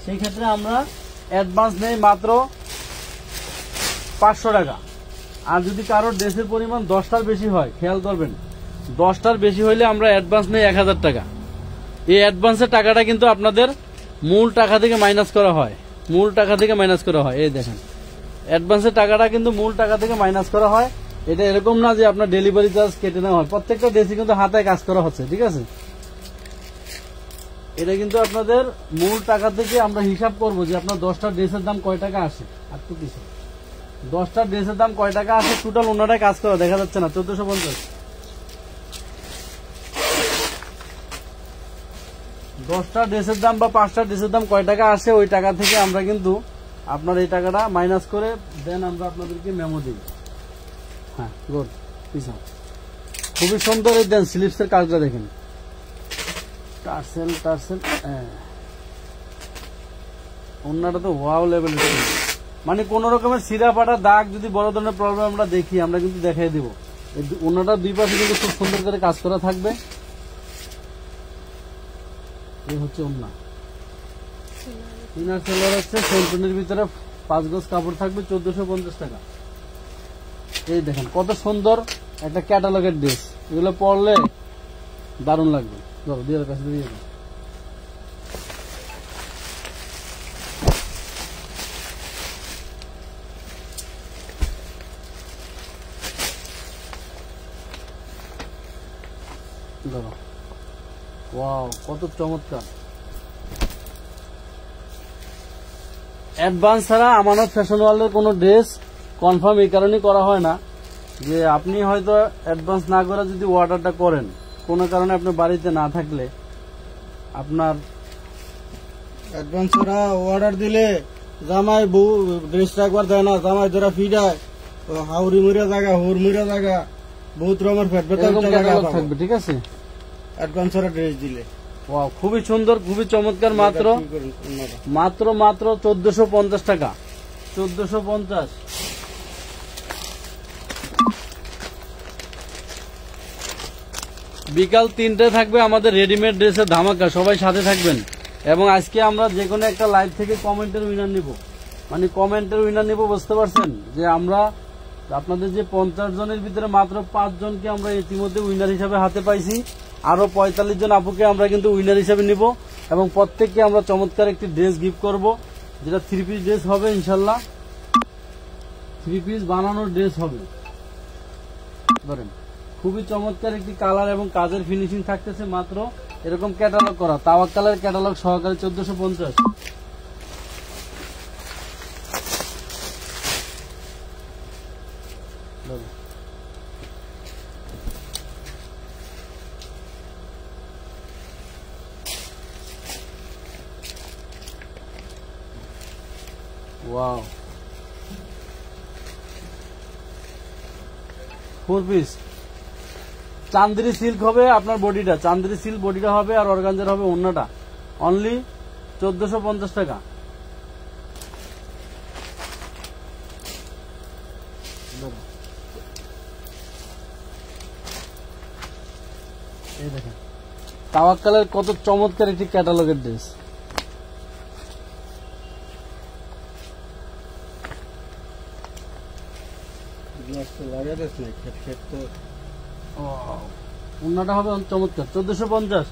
সেই ক্ষেত্রে আমরা অ্যাডভান্স নেই মাত্র 500 টাকা। আর যদি কারোর ড্রেসের পরিমাণ 10টার বেশি হয়, খেয়াল করবেন 10টার বেশি হইলে আমরা অ্যাডভান্স নেই 1000 টাকা। এই অ্যাডভান্সের টাকাটা কিন্তু আপনাদের মূল টাকা থেকে মাইনাস করা হয়, মূল টাকা থেকে মাইনাস করা হয়। এই দেখেন অ্যাডভান্সের টাকাটা কিন্তু মূল টাকা থেকে মাইনাস করা হয়। এটা এরকম না যে আপনার ডেলিভারি চার্জ কেটে নেওয়া হয়, প্রত্যেকটা ড্রেসই কিন্তু হাতে কাজ করা হচ্ছে, ঠিক আছে। এটা কিন্তু আপনাদের মূল টাকা থেকে আমরা হিসাব করবো যে আপনার 10টা ড্রেসের দাম কয় টাকা আসে। আর তো কিছু 10টা ড্রেসের দাম কয় টাকা আসে, টোটাল ওনারাই কাজ করা দেখা যাচ্ছে না 1450। 10টা ড্রেসের দাম বা 5টা ড্রেসের দাম কয় টাকা আসে, ওই টাকা থেকে আমরা কিন্তু আপনার এই টাকাটা মাইনাস করে দেন আমরা আপনাদেরকে মেমো দিই। হ্যাঁ গুড পিছন খুবই সুন্দর। এই দেন স্লিপসের কাজটা দেখেন, টার্সেল অন্যটা তো ওয়াও লেভেলের, মানে কোন রকমের সিরা ফাটা দাগ যদি বড় ধরনের প্রবলেম আমরা দেখি আমরা কিন্তু দেখাই দিব। অন্যটা 2 পাশে কিন্তু খুব সুন্দর করে কাজ করা থাকবে। এই হচ্ছে অন্য ইনার সেলার হচ্ছে সেন্টনের ভিতরে 5 গজ কাপড় থাকবে, 1450 টাকা। এই দেখেন কত সুন্দর একটা ক্যাটালগের ড্রেস, এগুলো পরলে দারুণ লাগবে। ধরো দিয়ে কাছে দিয়ে দাও। ধরো ওয়াও কত চমৎকার। অ্যাডভান্স ছাড়া আমানত ফ্যাশন ওয়ার্ল্ডের কোনো ড্রেস কনফার্ম এই কারণেই করা হয় না যে আপনি হয়তো অ্যাডভান্স না করে যদি অর্ডারটা করেন, কোনো কারণে আপনি বাড়িতে না থাকলে আপনার অ্যাডভান্স ওরা অর্ডার দিলে জামাই বউ ড্রেসটা একবার দেয় না, জামাই ধরা ফিডায় হাউরি মুড়া জায়গা হুর মুড়া জায়গা বহুত রকমের ফেট থাকবে, ঠিক আছে। অ্যাডভান্স ওরা ড্রেস দিলে ওয়াও, খুবই সুন্দর, খুবই চমৎকার। মাত্র মাত্র মাত্র 1450 টাকা, 1450। বিকাল 3টায় থাকবে আমাদের রেডিমেড ড্রেসের ধামাকা, সবাই সাথে থাকবেন। এবং আজকে আমরা যে কোনো একটা লাইভ থেকে কমেন্টের উইনার নিব, মানে কমেন্টের উইনার নিব, বুঝতে পারছেন? যে আমরা আপনাদের যে 50 জনের ভিতরে মাত্র 5 জনকে আমরা ইতিমধ্যে উইনার হিসাবে হাতে পাইছি। আরো 45 জন আপুকে আমরা কিন্তু উইনার হিসাবে নিব এবং প্রত্যেককে আমরা চমৎকার একটি ড্রেস গিফট করব, যেটা 3 পিস ড্রেস হবে ইনশাল্লাহ। 3 পিস বানানোর ড্রেস হবে, ধরেন খুবই চমৎকার একটি কালার এবং কাজের ফিনিশিং থাকতেছে। মাত্র এরকম ক্যাটালগ করা তাওয়াক্কালের ক্যাটালগ সহকারে 1450। ওয়াও, 4 পিস চান্দেরি সিল্ক হবে আপনার বডিটা, চান্দেরি সিল্ক বডিটা হবে আর অর্গানজার হবে ওন্নাটা। অনলি 1450 টাকা। এই দেখেন তাওয়াক্কালের কত চমৎকার একটি ক্যাটালগের ড্রেস। ওন্নাটা হবে চমৎকার 1450,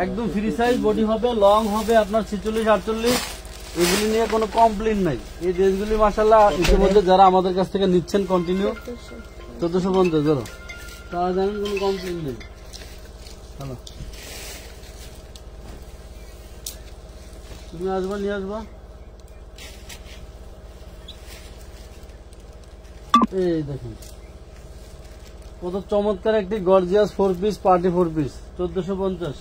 একদম ফ্রি সাইজ বডি হবে, লং হবে আপনার 46 48। এগুলি নিয়ে কোনো কমপ্লেন নাই। এই ড্রেসগুলি মাশাআল্লাহ ইতিমধ্যে যারা আমাদের কাছ থেকে নিচ্ছেন কন্টিনিউ 1450 ধরো, তারা জানেন কোনো কমপ্লেন নেই। হ্যালো, তুমি আসবা, নিয়ে আসবা। এই দেখেন কত চমৎকার একটি গর্জিয়াস 4 পিস পার্টি 4 পিস 1450।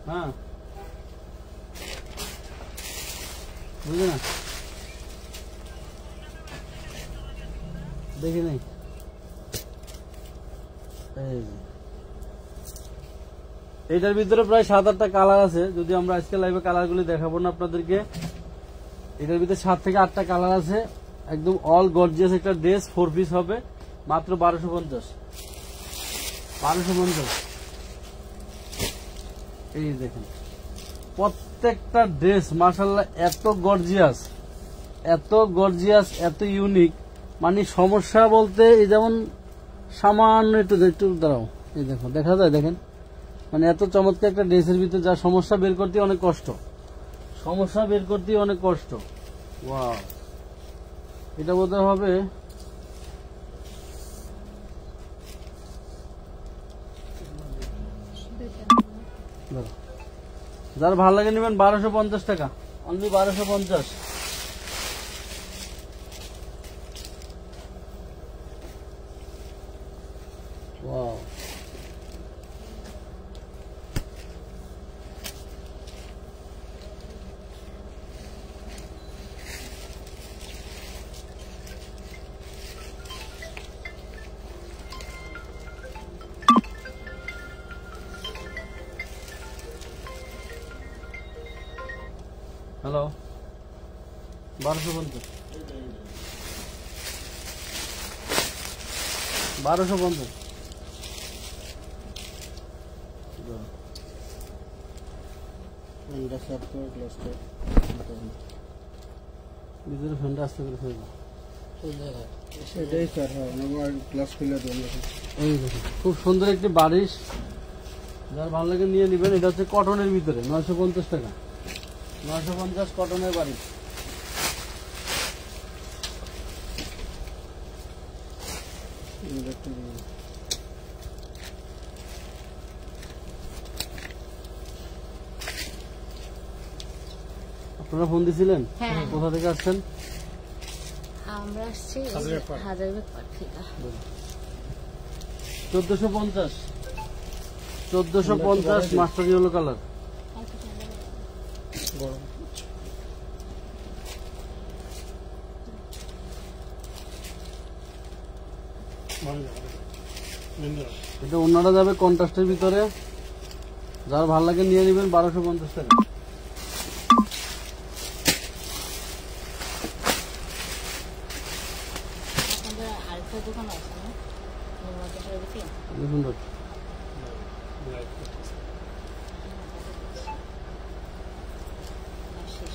হ্যাঁ, বুঝলি না, দেখি নাই। এটার ভিতরে প্রায় 7-8টা কালার আছে, যদি আমরা আজকে লাইভে কালারগুলি দেখাবো না আপনাদেরকে। এটার ভিতরে 7 থেকে 8টা কালার আছে, একদম অল গর্জিয়াস একটা ড্রেস 4 পিস হবে মাত্র 1250। 1250। এই দেখেন প্রত্যেকটা ড্রেস মাশাআল্লাহ এত গর্জিয়াস, এত গর্জিয়াস, এত ইউনিক। মানে সমস্যা বলতে এই যেমন সামান্য একটু দাঁড়াও, এই দেখো, দেখা যায়, দেখেন মানে এত চমৎকার একটা ড্রেসের ভিতরে যা সমস্যা বের করতে অনেক কষ্ট, সমস্যা বের করতে অনেক কষ্ট। ওয়াও, এটা বোধহয় হবে যার ভালো লাগে নেবেন 1250 টাকা, অনলি 1250। Wow, hello, 1250, 1250। ভিতরে ফ্যানটা আসতে করে ফেলব। এই দেখুন খুব সুন্দর একটি বারিশ, যার ভালো লাগে নিয়ে নেবেন। এটা হচ্ছে কটনের ভিতরে 950 টাকা, 950 কটনের বারিশ। আপনারা ফোন দিছিলেন? কোথা থেকে আসছেন? আমরা আসছি হাজারীবাগ থেকে। 1450, 1450 মাস্টার ইয়েলো কালার। এটা অন্যরা যাবে কন্ট্রাস্টের ভিতরে, যার ভালো লাগে নিয়ে নেবেন 1250 টাকা। আপনাদের আরেকটা দোকান আছে না নির্মাতাটার ভিতরে? দেখুন শেষ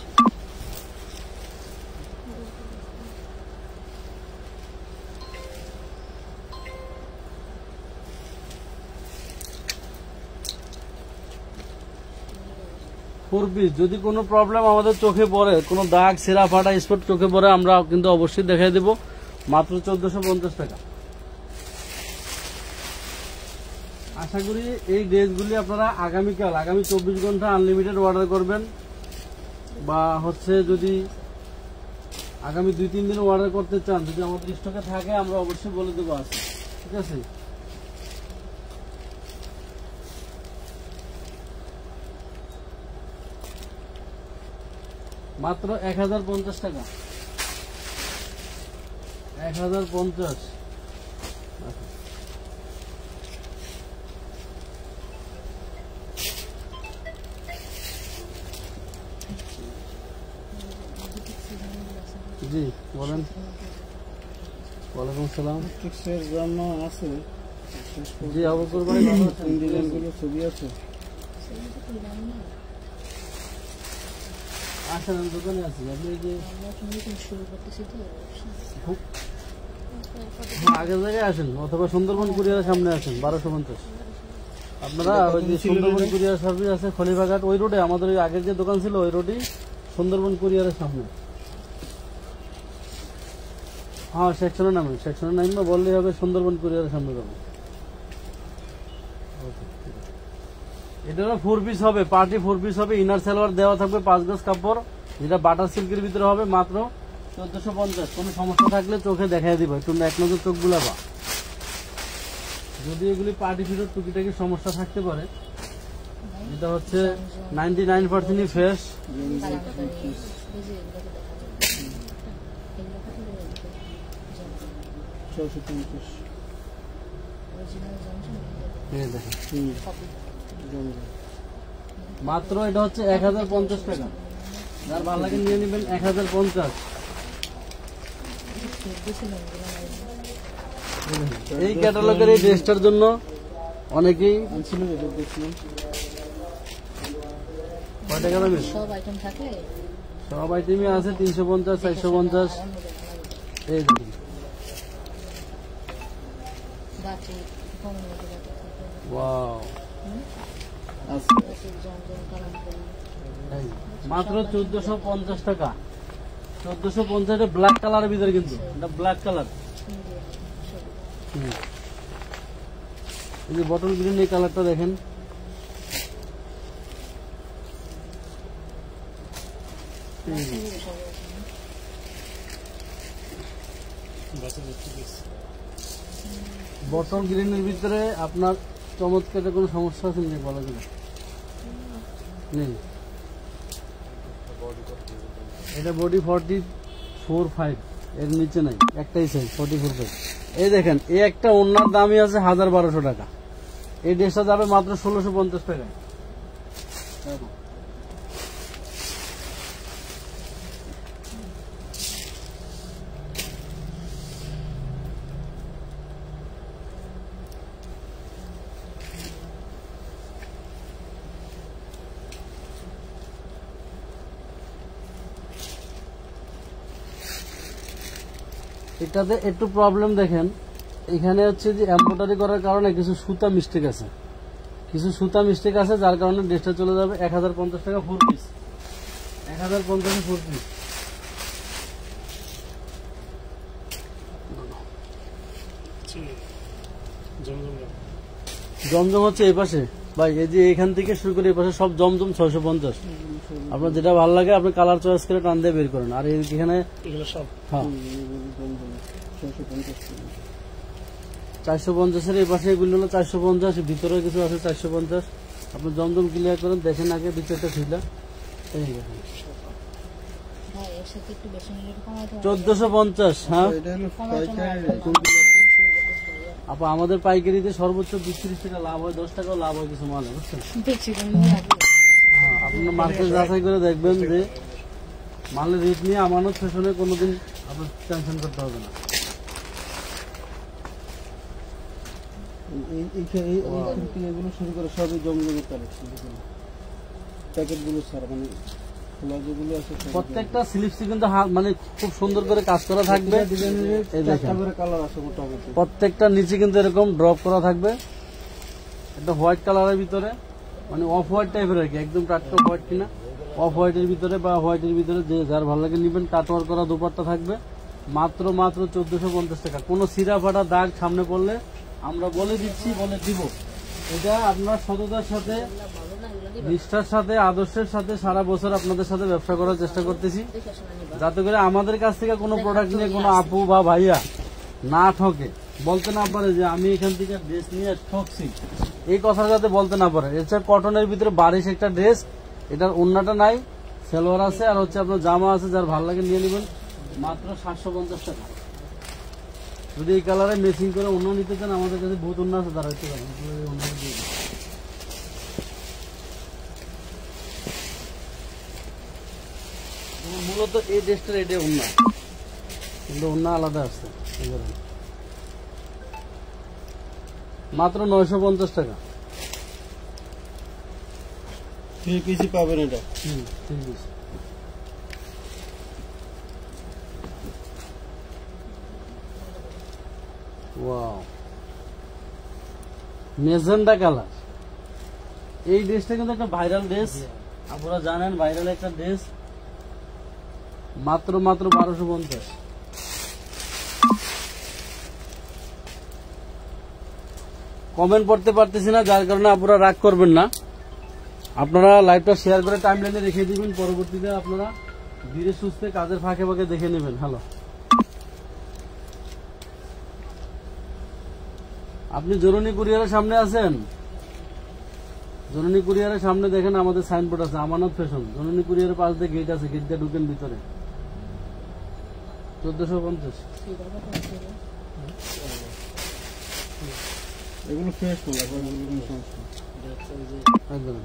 পিস যদি কোনো প্রবলেম আমাদের চোখে পড়ে, কোনো দাগ ছেঁড়া ফাটা স্পট চোখে পড়ে, আমরা কিন্তু অবশ্যই দেখাই দেব, মাত্র 1450 টাকা। আশা করি এই ড্রেসগুলি আপনারা আগামী 24 ঘন্টা আনলিমিটেড অর্ডার করবেন, বা হচ্ছে যদি আগামী 2-3 দিন অর্ডার করতে চান, যদি আমাদের স্টকে থাকে আমরা অবশ্যই বলে দেবো আছে, ঠিক আছে। মাত্র 1050 টাকা, 1050। জি বলেন। ওয়ালাইকুম আসসালাম। টেক্সটের জন্য আছে জি অবকর ভাই, ভালো আছেন? ডিজাইনগুলো ছবি আছে। আসেন, আমি দোকানে আছি। আপনি এই যে আমরা নতুন শুরু করতেছি তো আগের জায়গায় আসেন, অথবা সুন্দরবন কুরিয়ারের সামনে আসেন, 1250। আপনারা ওই যে সুন্দরবন কুরিয়ার সার্ভিস আছে খলিফাঘাট, ওই রোডে আমাদের ওই আগের যে দোকান ছিল ওই রোডেই সুন্দরবন কুরিয়ারের সামনে। হ্যাঁ সেকশনে নামে বললেই হবে, সুন্দরবন কুরিয়ারের সামনে যাবো। এটারও 4 পিস হবে, পার্টি 4 পিস হবে, ইনার সালোয়ার দেওয়া থাকবে 5 গজ কাপড়, যেটা বাটার সিল্কের ভিতরে হবে, মাত্র 1450। কোনো সমস্যা থাকলে চোখে দেখাই দিব, একটু এক নজর চোখ বুলাবা। যদি এগুলি পার্টি ফিটের টুকিটাকি সমস্যা থাকতে পারে, যেটা হচ্ছে 99% ফ্রেশ। মাত্র এটা হচ্ছে 1050 টাকা। যার ভালো লাগে নিয়ে নেবেন 1050। এই ক্যাটালগের এই ড্রেসটার জন্য অনেকেই কয় টাকা দামের সব আইটেম থাকলে সব আইটেমই আছে 350, 450। এই দেখুন বাটি কম লাগে বাটি ওয়াও, জমজম কালাম করি এই মাত্র 1450 টাকা। 1450 ব্ল্যাক কালারের ভিতরে, কিন্তু এটা ব্ল্যাক কালার। এই যে বটল গ্রিন এই কালারটা দেখেন, বটল গ্রিনের ভিতরে আপনার চমৎকার কোনো সমস্যা আছে নাকি বলা যাবে নেই। এটা বডি 44.5, এর নিচে নাই, একটাই সাইজ 44.5। এই দেখেন, এই একটা ওনার দামই আছে 1200 টাকা। এই ড্রেসটা যাবে মাত্র 1650 টাকায়। এটাতে একটু প্রবলেম দেখেন, এখানে হচ্ছে যে এমব্রয়ডারি করার কারণে কিছু সুতা মিস্টেক আছে, যার কারণে ড্রেসটা চলে যাবে 1050 টাকা 4 পিস। 1050 4 পিস। জমজম হচ্ছে এই পাশে ভাই, এই যে এখান থেকে শুরু করে এই পাশে সব জমজম 650। আপনার যেটা ভালো লাগে আপনি কালার চয়েস করে টান দিয়ে বের করেন। আর এখানে হ্যাঁ 450-এর এই পাশে এগুলো হলো 450, ভিতরে কিছু আছে 450। আপনি জমজম ক্লিয়ার করেন, দেখেন আগে ভিতরটা ছিলা। এই দেখেন 1450। হ্যাঁ আপা আমাদের পাইকারিতে সর্বোচ্চ 20-30 টাকা লাভ হয়, 10 টাকাও লাভ হয় কিছু মালে, বুঝছেন? দেখছি কোন নিয়ে আগে হ্যাঁ, আপনার মার্কেট যাচাই করে দেখবেন যে মালের রেট নিয়ে আমানত ফ্যাশনে কোনোদিন আপনার টেনশন করতে হবে না। এগুলো শুরু করে সবই জমজমের কালেকশন, প্যাকেট গুলো স্যার মানে খোলা যেগুলো আছে প্রত্যেকটা স্লিপসে কিন্তু মানে খুব সুন্দর করে কাজ করা থাকবে। এই দেখেন কালার আছে মোটামুটি, প্রত্যেকটা নিচে কিন্তু এরকম ড্রপ করা থাকবে, একটা হোয়াইট কালারের ভিতরে, মানে অফ হোয়াইট টাইপের আর কি, একদম টাটকা হোয়াইট কিনা, অফ হোয়াইটের ভিতরে বা হোয়াইটের ভিতরে যে যার ভালো লাগে নিবেন। কাটওয়ার করা দুপাট্টা থাকবে, মাত্র 1450 টাকা। কোনো সিরা ফাটা দাগ সামনে পড়লে আমরা বলে দিচ্ছি, বলে দিব। এটা আপনার সততার সাথে, নিষ্ঠার সাথে, আদর্শের সাথে সারা বছর আপনাদের সাথে ব্যবসা করার চেষ্টা করতেছি, যাতে করে আমাদের কাছ থেকে কোনো প্রোডাক্ট নিয়ে কোনো আপু বা ভাইয়া না ঠকে, বলতে না পারে যে আমি এখান থেকে ড্রেস নিয়ে ঠকছি, এই কথা যাতে বলতে না পারে। এছাড়া কটনের ভিতরে বারিশ একটা ড্রেস, এটার ওন্নাটা নাই, সালোয়ার আছে, আর হচ্ছে আপনার জামা আছে, যার ভালো লাগে নিয়ে নেবেন, মাত্র 750 টাকা। যদি এই কালারে মেসিং করে অন্য নিতে চান, আমাদের কাছে বহুত অন্য আছে, তারা হচ্ছে মূলত এই ড্রেসটার এটা অন্য, কিন্তু অন্য আলাদা আছে। মাত্র 950 টাকা। 3 পিসই পাবেন এটা। ঠিক আছে। Wow, magenta colour. এই ড্রেসটা কিন্তু একটা ভাইরাল ড্রেস, আপনারা জানেন ভাইরাল একটা ড্রেস, মাত্র 1250। কমেন্ট পড়তে পারতেছি না, যার কারণে আপনারা রাগ করবেন না। আপনারা লাইভটা শেয়ার করে টাইমলাইনে রেখে দিবেন, পরবর্তীতে আপনারা ধীরে সুস্থে কাজের ফাঁকে ফাঁকে দেখে নেবেন। হ্যালো, আপনি জননী কুরিয়ারের সামনে আছেন? জননী কুরিয়ারের সামনে দেখেন আমাদের সাইনবোর্ড আছে, আমানত ফ্যাশন। জননী কুরিয়ারের পাশ দিয়ে গেট আছে, গেট দিয়ে ঢুকেন ভিতরে। 1450। এগুলো ফ্রেশ ফুল, একদম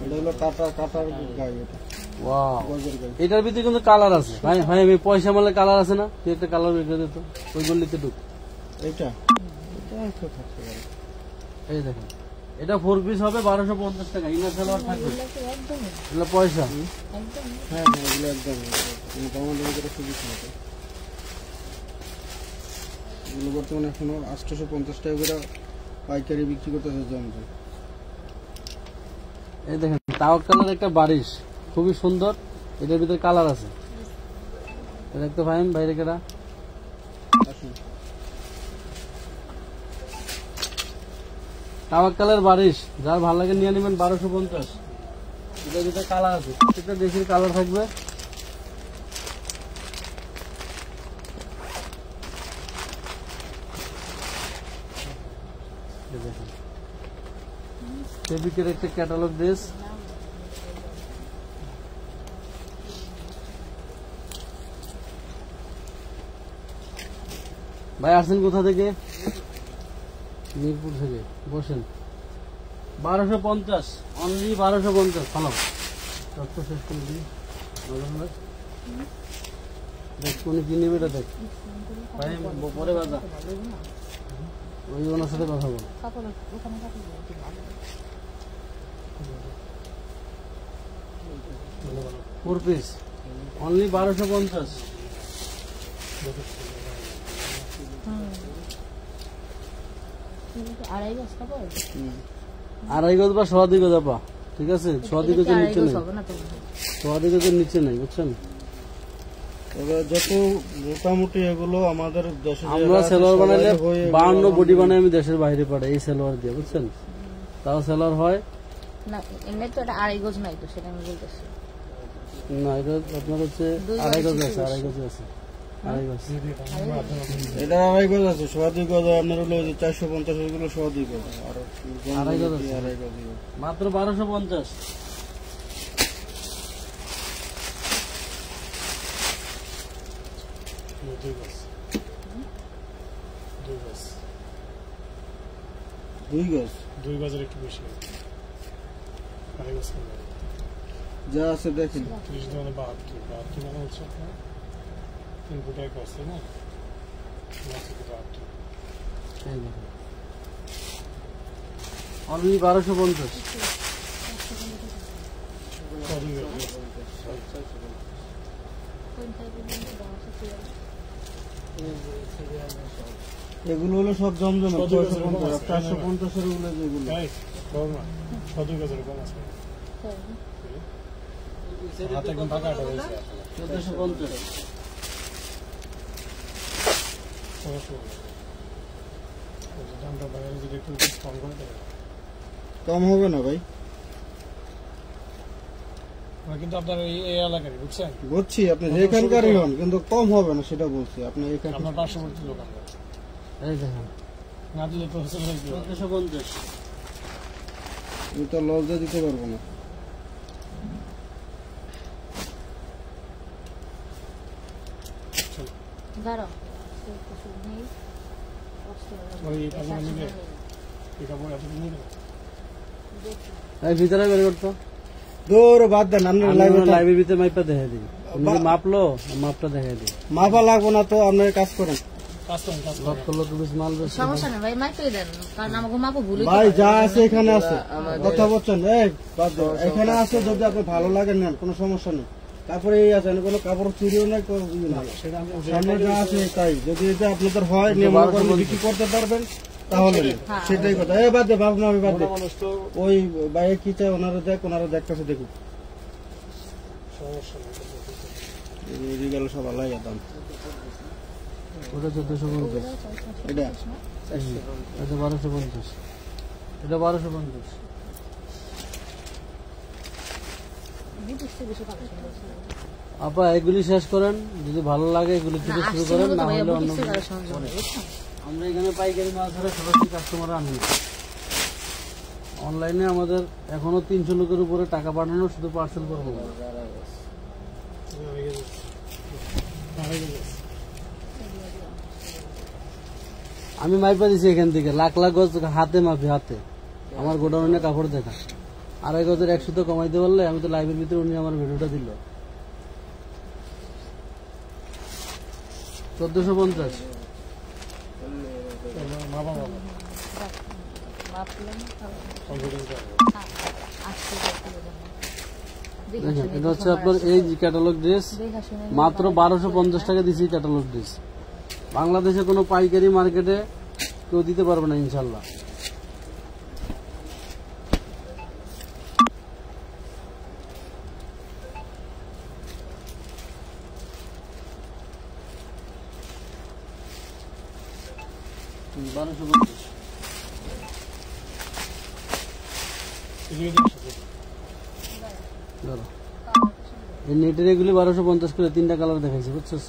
এটা হলো কাটার গায়ে এটা। ওয়াও, এটার ভিতরে কিন্তু কালার আছে ভাই। ভাই আমি পয়সা মালে কালার আছে না, তুই একটা কালার রেখে দিত, ওই গল্লিতে ঢুক। এটা একটু থাকতে পারে। এই দেখেন, এটা 4 পিস হবে 1250 টাকা। ইনার সালোয়ার থাকবে, এগুলো পয়সা। হ্যাঁ এগুলো একদম আমাদের ভিতরে সুবিধা আছে। এগুলো বর্তমানে এখনো 850 টাকা করে পাইকারি বিক্রি করতেছে জমজম। এই দেখেন তাওয়াক্কালের একটা বারিশ, খুবই সুন্দর। এটার ভিতরে কালার আছে, দেখতে পাইন বাইরে কেটা। তাওয়াক্কালের বারিশ, যার ভালো লাগে নিয়ে নেবেন, 1250। এটার ভিতরে কালার আছে, প্রত্যেকটা দেশের কালার থাকবে। ফেব্রিকের একটা ক্যাটালগ ড্রেস। ভাই আসছেন কোথা থেকে? মিরপুর থেকে। বসেন। 1250, অনলি 1250। ভালো তথ্য শেষ করে দিই। দেখ কোন কি নেবে এটা দেখ ভাই, পরে বাজা ওই ওনার সাথে কথা বল। 4 পিস অনলি 1250। আড়াই গজ বা 1.5 গজ আপা, ঠিক আছে? 1.5 গজের নিচে নেই, 1.5 গজের নিচে নেই, বুঝছেন? যত মোটামুটি এগুলো আমাদের দেশে আমরা সেলোয়ার বানাইলে 52 বডি বানাই, আমি দেশের বাইরে পাঠাই এই সেলোয়ার দিয়ে, বুঝছেন? তাও সেলোয়ার হয় না। এমনি তো এটা আড়াই গজ নাই তো, সেটা আমি বলতেছি না। এটা আপনার হচ্ছে আড়াই গজ আছে, আড়াই গজ আছে, আড়াই গজ। এটা আড়াই গজ আছে, 1.5 গজ আপনার হলো 450, এগুলো 1.5 গজ আর আড়াই গজ আছে, আড়াই গজ মাত্র 1250। 2 গজ 2 গজের একটু বেশি আড়াই গজ কম হবে। যা আছে দেখেন 30 মানে 72 মানে হচ্ছে আপনার 3 ফুট 1 গজ, তাই না? মাত্র 72। অনলি 1250। কত গজ? এগুলো হলো সব জমজম কত গজের কম আছে? 450 এর গুলো যেগুলো তাই কম না, কত গজের কম আছে? হাতে একদম ফাঁকা এটা হয়েছে 1450। সমস্যা নেই। দামটা বাইরে যদি একটু কম করে দেবে। কম হবে না ভাই, আমরা কিন্তু আপনার এই এলাকারই, বুঝছেন? বুঝছি আপনি যেখানকারই হন, কিন্তু কম হবে না সেটা বলছি। আপনি এখানে আপনার পার্শ্ববর্তী লোক আমরা, এই দেখেন না দিলে তো হচ্ছে না কি হবে? 1450। আমি তো লজ্জা দিতে পারবো না। দাঁড়াও ওই কাপড় নিবে, এই কাপড় এত নিবে না। এই ভিতরে বের করতো, দূর বাদ দেন, আপনি লাইভে লাইভের ভিতরে মাইপটা দেখাই দিই। উনি যে মাপলো, মাপটা দেখাই দিই। মাপা লাগবো না তো, আপনি কাজ করেন কাজ করেন, কাজ করেন। লক্ষ লক্ষ পিস মাল বেশি। সমস্যা নেই ভাই, মাইপে দেন, কারণ আমাকে মাপো ভুলে ভাই। যা আছে এখানে আছে, কথা বলছেন এই বাদ দেন। এখানে আছে, যদি আপনি ভালো লাগে নেন, কোনো সমস্যা নেই। তারপরে এই আছে, কোনো কাপড় চুরিও নাই, কোনো ই নাই। সেটা আমি সামনে যা আছে তাই, যদি এটা আপনাদের হয় নিয়ে মনে করেন বিক্রি করতে পারবেন তাহলে নেন। সেটাই কথা। এই বাদ দে, ভাবনা আমি বাদ দে। মানুষ তো ওই বাইরে কি চাই ওনারা দেখ, ওনারা দেখতেছে দেখুক। সমস্যা নেই। এই গেল সব আলাই দাম। ওটা 1450, এটা এটা 1250, এটা 1250। আপা এগুলি শেষ করেন, যদি ভালো লাগে এগুলি থেকে শুরু করেন, না হলে অন্য আমরা এখানে পাইকারি মাল ছাড়া সরাসরি কাস্টমার আনি। অনলাইনে আমাদের এখনো 300 লোকের উপরে টাকা পাঠানো, শুধু পার্সেল করবো। আমি মাইপা দিছি এখান থেকে, লাখ লাখ গজ হাতে মাপি, হাতে। আমার গোডাউনে কাপড় দেখা, 2.5 গজের 100 তো কমাইতে পারলে, আমি তো লাইভের ভিতরে উনি আমার ভিডিওটা দিল। 1450। বাবা বাবা দেখেন, এটা হচ্ছে আপনার এই ক্যাটালগ ড্রেস, মাত্র 1250 টাকা দিচ্ছি ক্যাটালগ ড্রেস। বাংলাদেশে কোনো পাইকারি মার্কেটে কেউ দিতে পারবে না ইনশাল্লাহ। এই নেটের এগুলি 1250 করে 3টা কালার দেখাইছে, বুঝছিস?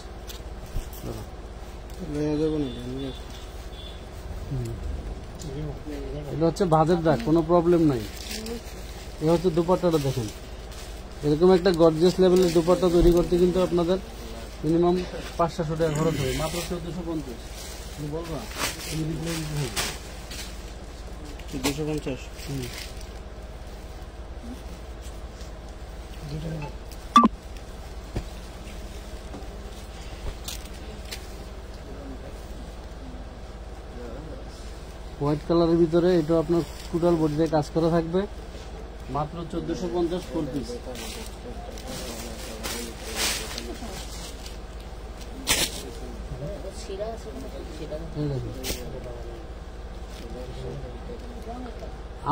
এটা হচ্ছে ভাজের দাগ, কোনো প্রবলেম নাই। এ হচ্ছে দুপাট্টাটা দেখেন, এরকম একটা গর্জিয়াস লেভেলের দুপাট্টা তৈরি করতে কিন্তু আপনাদের মিনিমাম 500-600 টাকা খরচ হবে, মাত্র 1450। তুমি বলবা, তুমি রিপ্লাই দিতে হবে। 250। হোয়াইট কালারের ভিতরে এটা আপনার টোটাল বডিতে কাজ করা থাকবে, মাত্র 1450 ফুল পিস।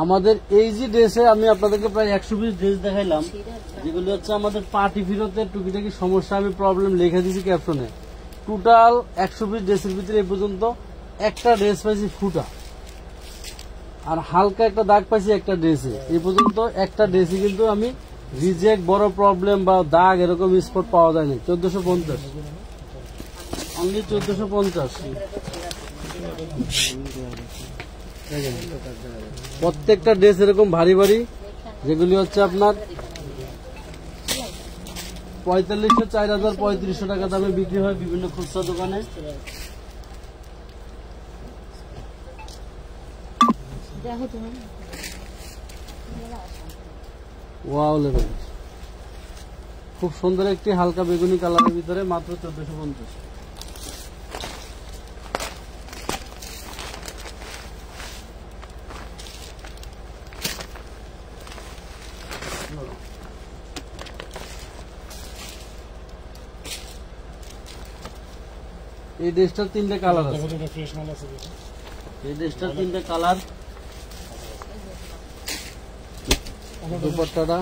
আমাদের এই যে ড্রেসে আমি আপনাদেরকে প্রায় 100 পিস ড্রেস দেখাইলাম, যেগুলি হচ্ছে আমাদের পার্টি ফিরতে টুকিটাকি সমস্যা, আমি প্রবলেম লিখে দিয়েছি ক্যাপশনে। টোটাল 100 পিস ড্রেসের ভিতরে এই পর্যন্ত একটা ড্রেস পাইছি ফুটা, আর হালকা একটা দাগ পাইছি একটা ড্রেসে। এই পর্যন্ত একটা ড্রেসে কিন্তু আমি রিজেক্ট, বড় প্রবলেম বা দাগ এরকম স্পট পাওয়া যায়নি। 1450, অনলি 1450। প্রত্যেকটা ড্রেস এরকম ভারী ভারী, যেগুলি হচ্ছে আপনার 4500, 4000, 3500 টাকা দামে বিক্রি হয় বিভিন্ন খুচরা দোকানে। দেখো তুমি ওয়াও লেভেল, খুব সুন্দর একটি হালকা বেগুনি কালারের ভিতরে মাত্র 1450। এই ড্রেসটার 3টা কালার আছে, ফ্রেশ মাল আছে দেখো। এই ড্রেসটার 3টা কালার। দুপাট্টাটা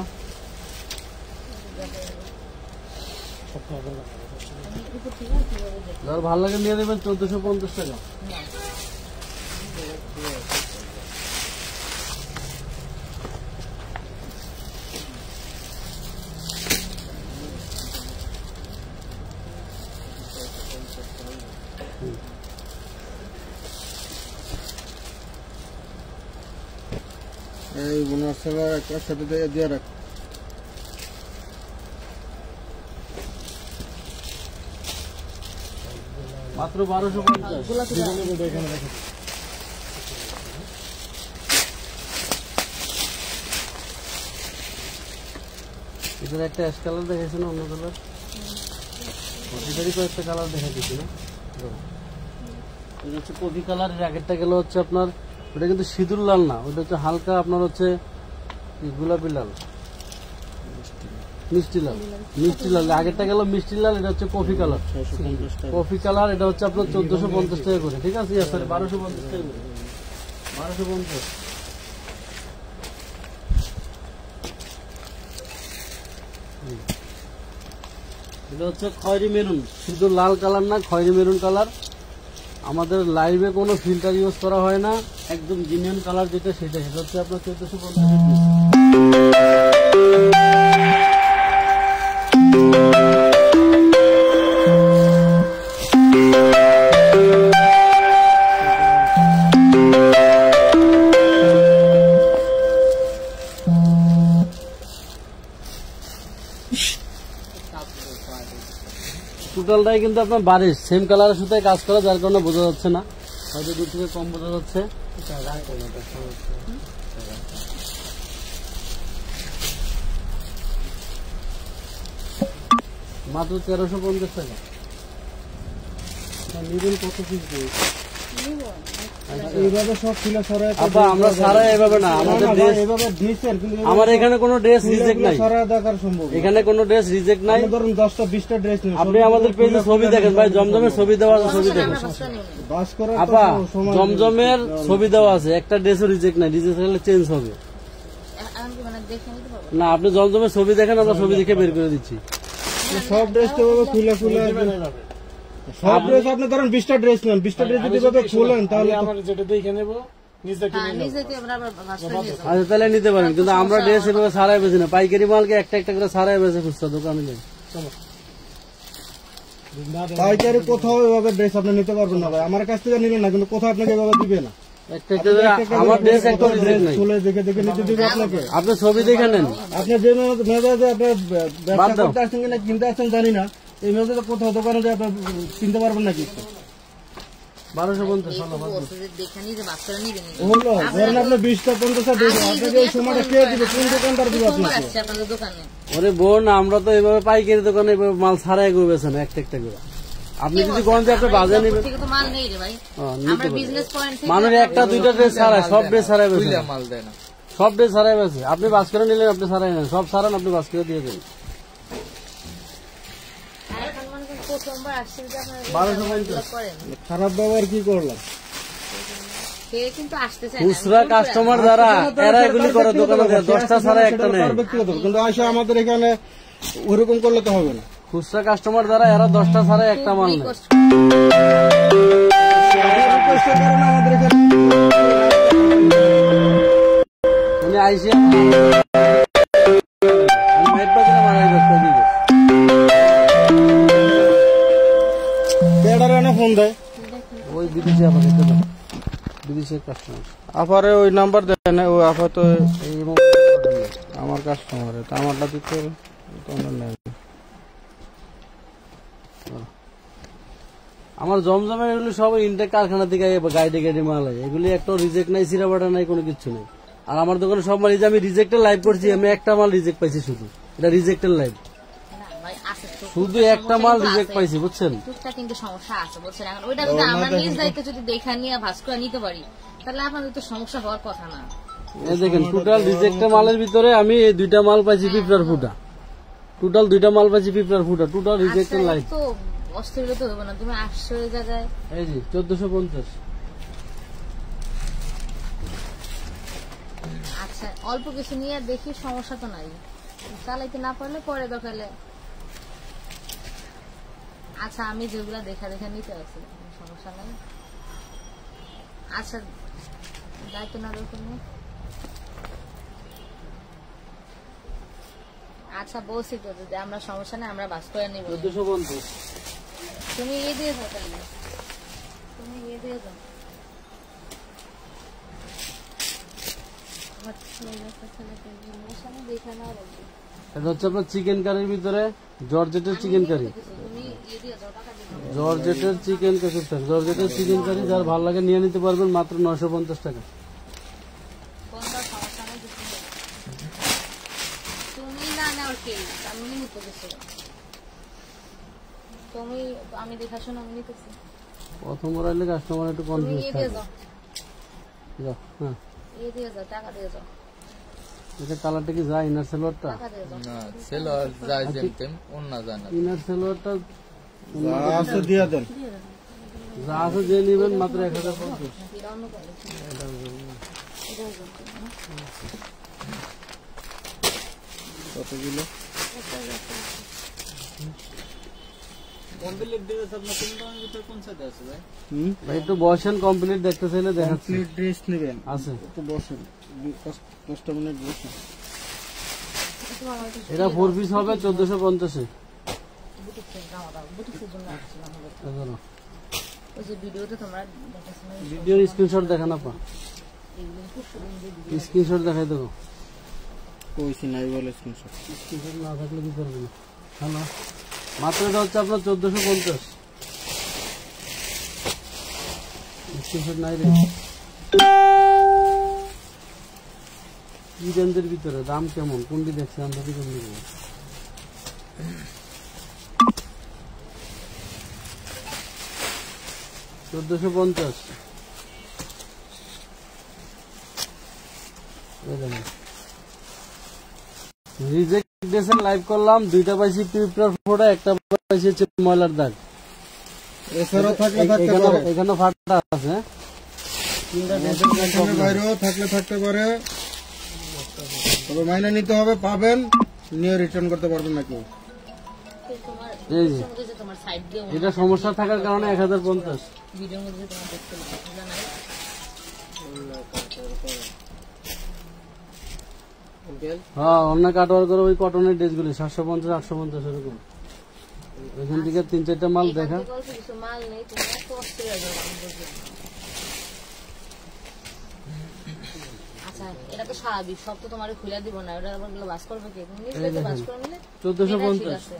সপ্তাহ আগে লাগাবো। যার ভালো লাগে নিয়ে দেবেন 1450 টাকা। এই বোনাস একসাথে দিয়ে রাখ। মাত্র 1250। এখানে দেখো এটার একটা অ্যাশ কালার দেখাইছে না, অন্য কালার এটারই কয়েকটা কালার দেখা দিচ্ছি না। এটা হচ্ছে কফি কালার, এর আগেরটা গেল হচ্ছে আপনার, ওটা কিন্তু সিঁদুর লাল না, ওটা হচ্ছে হালকা আপনার হচ্ছে গোলাপি লাল, মিষ্টি লাল, মিষ্টি লাল। আগেরটা গেল মিষ্টি লাল, এটা হচ্ছে কফি কালার, 650 টাকা। Coffee colour. এটা হচ্ছে আপনার 1450 টাকা করে, ঠিক আছে? সরি 1250 টাকা করে, 1250। এটা হচ্ছে খয়েরি মেরুন, শুধু লাল কালার না, খয়েরি মেরুন কালার। আমাদের লাইভে কোনো ফিল্টার ইউজ করা হয় না, একদম জিনিয়ান কালার যেটা সেটা। এটা হচ্ছে আপনার 1450। টোটালটাই কিন্তু আপনার বারিশ সেম কালারের সাথে কাজ করা, যার কারণে বোঝা যাচ্ছে না, হয়তো দূর থেকে কম বোঝা যাচ্ছে। মাত্র 1350 টাকা। নিবেন কত পিস? এইভাবে সব খুলে সরাই আপা আমরা সারা এভাবে না, আমাদের ড্রেস, এইভাবে দিচ্ছেন কিন্তু আমার এখানে কোনো ড্রেস রিজেক্ট নাই, সরাই দেখার সম্ভব না। এখানে কোনো ড্রেস রিজেক্ট নাই। আপনি ধরুন 10টা 20টা ড্রেস নিন, আপনি আমাদের পেজে ছবি দেখেন ভাই, জমজমের ছবি দেওয়া আছে, ছবি দেখেন। বাস করার আপা তো সময় নেই। জমজমের ছবি দেওয়া আছে, একটা ড্রেসও রিজেক্ট নাই, রিজেক্ট হলে চেঞ্জ হবে না। আপনি জমজমের ছবি দেখেন, আমরা ছবি দেখে বের করে দিচ্ছি। সব ড্রেস তো এভাবে খুলে খুলে সব ড্রেস আপনি ধরেন 20টা ড্রেস নেন, 20টা ড্রেস যদি এভাবে খুলেন তাহলে তো- আমার যেটা দেখে নেব নিজে কিনে নেব। আচ্ছা তাহলে নিতে পারেন, কিন্তু আমরা ড্রেস এভাবে সারাই বেছি না, পাইকারি মালকে একটা একটা করে সারাই বেছে খুচরা দোকানে যাই। চলো না দেন। পাইকারি কোথাও এভাবে ড্রেস আপনি নিতে পারবেন না ভাই, আমার কাছ থেকে নিলেন না, কিন্তু কোথাও আপনাকে এভাবে দিবে না। একটা একটা করে আমার ড্রেস একটা রিজেক্ট নাই, খুলে দেখে দেখে নিতে দিবে আপনাকে। আপনি ছবি দেখে নেন। আপনি যে মেজাজে আপনার ব্যবসা বাদ দাও। করতে আসছেন কিনা কিনতে আসছেন জানি না, এই মেজাজে কোথাও দোকানে যে আপনি কিনতে পারবেন না কিছু। 1250 হলো ধরেন আপনি 20টা 50টা ড্রেস, আপনাকে এই সময়টা কে দিবে, কোন দোকানদার দিবে আপনাকে? ওরে বোন, আমরা তো এইভাবে পাইকারি দোকানে এইভাবে মাল সারাই করে বেছেন একটা একটা করে। আপনি যদি গঞ্জে আপনি বাজার নেবেন, নিতে পারেন। মানুষ একটা দুইটা ড্রেস ছাড়ায়, সব ড্রেস ছাড়াই বেছে, সব ড্রেস ছাড়াই বেছে। আপনি বাস করে নিলেন, আপনি ছাড়াই নেন, সব ছাড়ান, আপনি বাস করে দিয়ে দেন। 1250। খারাপ ব্যবহার কি করলাম? খুচরা কাস্টমার যারা, এরা এগুলি করে দোকানে, 10টা ছাড়া একটা নেই। তার ব্যক্তিগত, কিন্তু আসে আমাদের এখানে ওরকম করলে তো হবে না। খুচরা কাস্টমার যারা, এরা 10টা ছাড়া একটা মাল নেই। রিকোয়েস্ট করেন আমাদের এখানে। উনি আইসে আমি মাইট বাজারে মারাই ব্যস্ত দিয়ে গেছে। বেড়ারে না ফোন দেয়, ওই বিদেশি আমাকে বিদেশের কাস্টমার, আপারে ওই নাম্বার দেয় না, ওই আপা তো এই আমার কাস্টমার, তা আমারটা দিতে হবে, তো আমরা নেই। আমার জমজমের এগুলো সব ইনটেক কারখানা থেকে গাইডে গাইডে মাল হয়, এগুলি একটা রিজেক্ট নাই, সিরা বাটা নাই, কোনো কিছু নেই। আর আমার দোকানে সব মাল, এই যে আমি রিজেক্টের লাইভ করছি, আমি একটা মাল রিজেক্ট পাইছি শুধু, এটা রিজেক্টের লাইভ, না ভাই আছে তো, শুধু একটা মাল রিজেক্ট পাইছি, বুঝছেন? টুকটা কিন্তু সমস্যা আছে বলছেন। এখন ওইটা যদি আমরা নিজ দায়িত্বে যদি দেখা নিয়ে ভাস করে নিতে পারি, তাহলে আপনাদের তো সমস্যা হওয়ার কথা না। এই দেখেন টোটাল রিজেক্টের মালের ভিতরে আমি এই 2টা মাল পাইছি পিঁপড়ার ফুটা, টোটাল 2টা মাল পাইছি পিঁপড়ার ফুটা, টোটাল রিজেক্টের লাইভ। তো অস্থির তো হবে না, তুমি 800 এর জায়গায় এই যে 1450। আচ্ছা অল্প কিছু নিয়ে দেখি, সমস্যা তো নাই, চালাইতে না পারলে পরে দরকারে। আচ্ছা আমি যেগুলা দেখা দেখা নিতে আসি, সমস্যা নাই। আচ্ছা দায়িত্ব না দরকার নেই। আচ্ছা বলছি তো যদি আমরা সমস্যা নেই, আমরা বাস করে নিব। 1450। তুমি ইয়ে দিয়ে যাও, তাহলে তুমি ইয়ে দিয়ে যাও। আমার ছেলেকে দেখে না লাগবে। এটা হচ্ছে আপনার চিকেন কারির ভিতরে জর্জেটের চিকেন কারি, তুমি ইয়ে দিয়ে যাও, টাকা দিয়ে যাও। জর্জেটের চিকেন কারি, জর্জেটের চিকেন কারি যার ভালো লাগে নিয়ে নিতে পারবেন মাত্র 950 টাকা। কোনটা সমস্যা নেই, তুমি না নেওয়ার কে, আমি নিতে গেছি, তুমি আমি দেখাশোনা আমি নিতেছি। প্রথমবার আইলে কাস্টমার একটু তুমি কনফিউজ ইয়ে দিয়ে থাকে। যাও, যাও, হ্যাঁ ইয়ে দিয়ে যাও, টাকা দিয়ে যাও, এটা কালারটা কি যায় ইনার সেলোয়ারটা? টাকা দিয়ে যাও। না সেলর যায় যেমতেম অন্য যায় না। ইনার সেলোয়ারটা যা আছে দিয়ে দেন। যা আছে যে নেবেন মাত্র 1050। এটা অন্য করে এটা যাও। কতগুলো? হুম? ভাই একটু বসেন, কমপ্লিট দেখতে চাইলে দেখাচ্ছি, কমপ্লিট ড্রেস নেবেন, আছে। একটু বসেন, 10 মিনিট বসেন। এটা 4 পিস হবে 1450 এ। বুটিক্সের দাম দাও, বুটিক্সের জন্য আসছিলাম আমরা। এগুলো ওই যে ভিডিওতে তোমরা দেখাচ্ছ না, ভিডিওর স্ক্রিনশট দেখান আপা, এগুলো খুব সুন্দর। স্ক্রিনশট দেখাই দেবো। কইছি নাই বলে স্ক্রিনশট। স্ক্রিনশট না থাকলে কি করবেন? হ্যালো, মাত্র এটা হচ্ছে আপনার 1450। স্ক্রিনশট নাই রে, কি রেঞ্জের ভিতরে, দাম কেমন, কোনটি দেখছি আমরা কি কোনটি দেবো? $1450। রিজেক্ট ড্রেসের লাইভ করলাম, 2টা পাইছি পিঁপড়ার ফোঁটা, একটা পাইছি হচ্ছে ময়লার দাগ। এছাড়াও থাকলে থাকতে পারে, এখানে ফাটা আছে, হ্যাঁ? বাইরেও থাকলে থাকতে পারে, তবে মাইনে নিতে হবে, পাবেন, নিয়ে রিটার্ন করতে পারবেন না কেউ। তোমার এই যে মধ্যে যে তোমার সাইড দিয়ে এটা সমস্যা থাকার কারণে 1050। ভিডিওর মধ্যে যে তোমার দেখতে বুঝলা না, হ্যাঁ অন্য কাটওয়ার করে ওই কটনের ড্রেসগুলি 750 850 এরকম। ওইখান থেকে 3-4টা মাল দেখা। অল্প কিছু মাল নেই, তোমার এত অস্থির হয়ে যাবে, আমি বুঝলাম না। আচ্ছা এটা তো স্বাভাবিক, সব তো তোমার খুলে দিব না, ওটা আবার বাস করবে কে? তুমি নিজে বাস করে নিলে 1450। ঠিক আছে।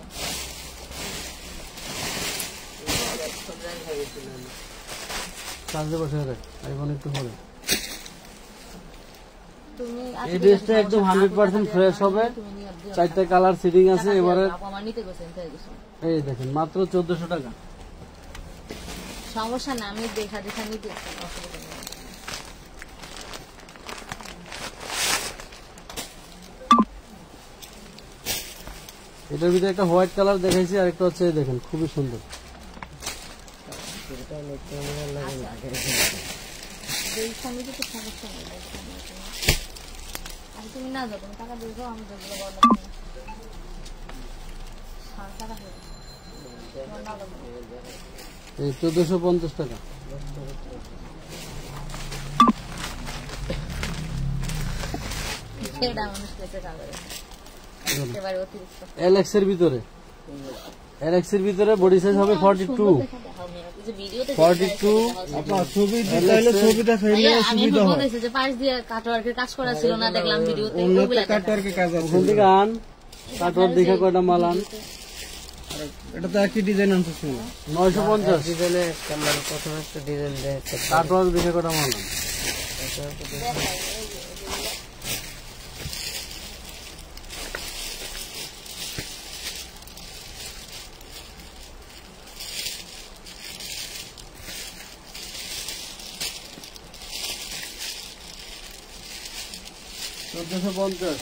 চার্জে বসে রাখ, আইফোন একটু পরে। তুমি এই ড্রেসটা একদম 100% ফ্রেশ হবে, 4টা কালার সিটিং আছে। এবারে আমার নিতে গেছেন, তাই গেছেন। এই দেখেন মাত্র 1400 টাকা। সমস্যা না, আমি দেখা দেখা নিতে অসুবিধা নেই। এটার ভিতরে একটা হোয়াইট কালার দেখাইছি, আর একটা হচ্ছে এই দেখেন খুবই সুন্দর। সমস্যা নেই, আর তুমি না যাও, তুমি টাকা দিয়ে যাও, আমি যেগুলো বললাম টাকা দিয়ে এই 1450 টাকা। সেটা মানুষ পেতে যাবে একেবারে অতিরিক্ত। এলএক্স এর ভিতরে, এলএক্স এর ভিতরে বডি সাইজ হবে 42। যে ভিডিওতে 42 আপনার ছবি দিতে ছবি দেখাইলে আমি সুবিধা হয়। বলতেছি যে পাশ দিয়ে কাটওয়ার্কের কাজ করা ছিল না, দেখলাম ভিডিওতে, অন্য ওগুলা কাটারকে কাজ আছে। ওখান থেকে আন, কাটওয়ার দেখে কয়টা মাল আন, এটা তো একই ডিজাইন আনতেছি না। 950 ডিজাইনে একটা মানে প্রথমে একটা ডিজাইন দেয় কাটওয়ার্ক দেখে কটা মাল $1450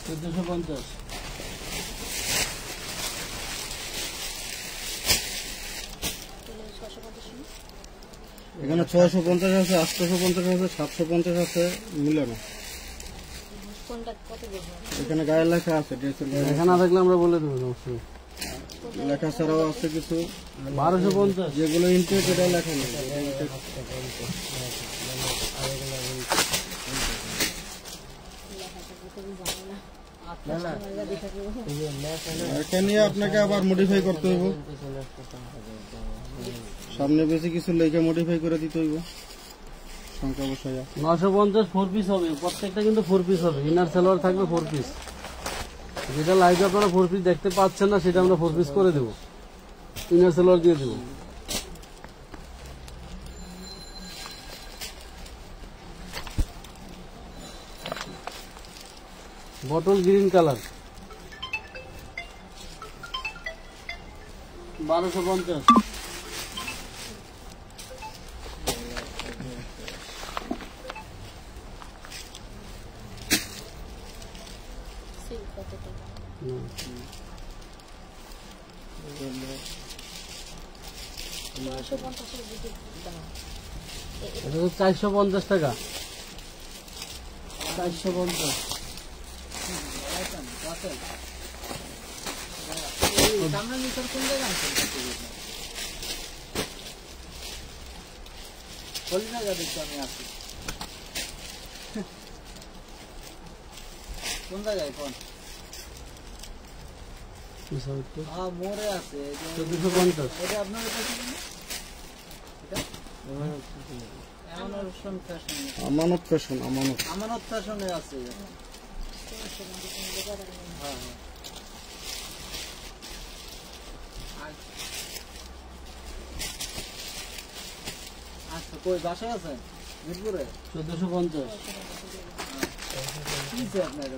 1450 এখানে 650 আছে, 850 আছে, 750 আছে, মিলে না। এখানে গায়ে লেখা আছে, ড্রেসের গায়ে এখানে না থাকলে আমরা বলে দেবো অবশ্যই। লেখা ছাড়াও আছে কিছু, 1250 যেগুলো ইনটেক এটা লেখা নেই। এখানে আপনাকে আবার মডিফাই করতে হইব, সামনে বেশি কিছু লেখা মডিফাই করে দিতে হইব, সংখ্যা বসাইয়া। 950 4 পিস হবে, প্রত্যেকটা কিন্তু 4 পিস হবে। ইনার সালোয়ার থাকবে 4 পিস। যেটা লাইভে আপনারা 4 পিস দেখতে পাচ্ছেন না সেটা আমরা 4 পিস করে দেবো, ইনার সালোয়ার দিয়ে দেবো। বটল গ্রিন কালার 1250 এটা তো 450 টাকা, 450। কোন জায়গায় কোন মোড়ে আছে 1450 এটা আপনার আমানত ফ্যাশন আমানত ফ্যাশনে আছে। আচ্ছা কই বাসায় আছেন? মিরপুরে 1450 কিছে আপনার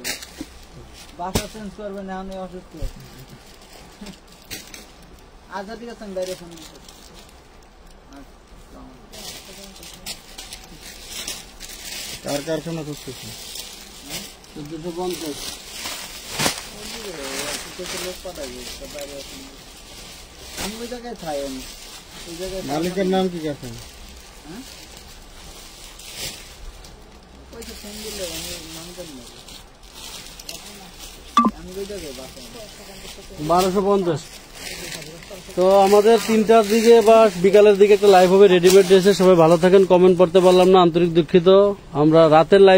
বাসা চেঞ্জ করবেন না, আমি অসুস্থ। আচ্ছা ঠিক আছে, বাইরে ফোন দিচ্ছি। কার কারখানা করতেছে? 1450 লোক পাঠাইবে বাইরে। আমি ওই জায়গায় খাই, আমি ওই জায়গায়। মালিকের নাম কি কারখানা? পয়সা ফোন দিলে আমি নাম জানি না। আমি ওই জায়গায় বাসা 1250। তো আমাদের 3টার দিকে বা বিকালের দিকে একটা লাইভ হবে রেডিমেড ড্রেসে। সবাই ভালো থাকেন। কমেন্ট পড়তে পারলাম না, আন্তরিক দুঃখিত। আমরা রাতের লাইভ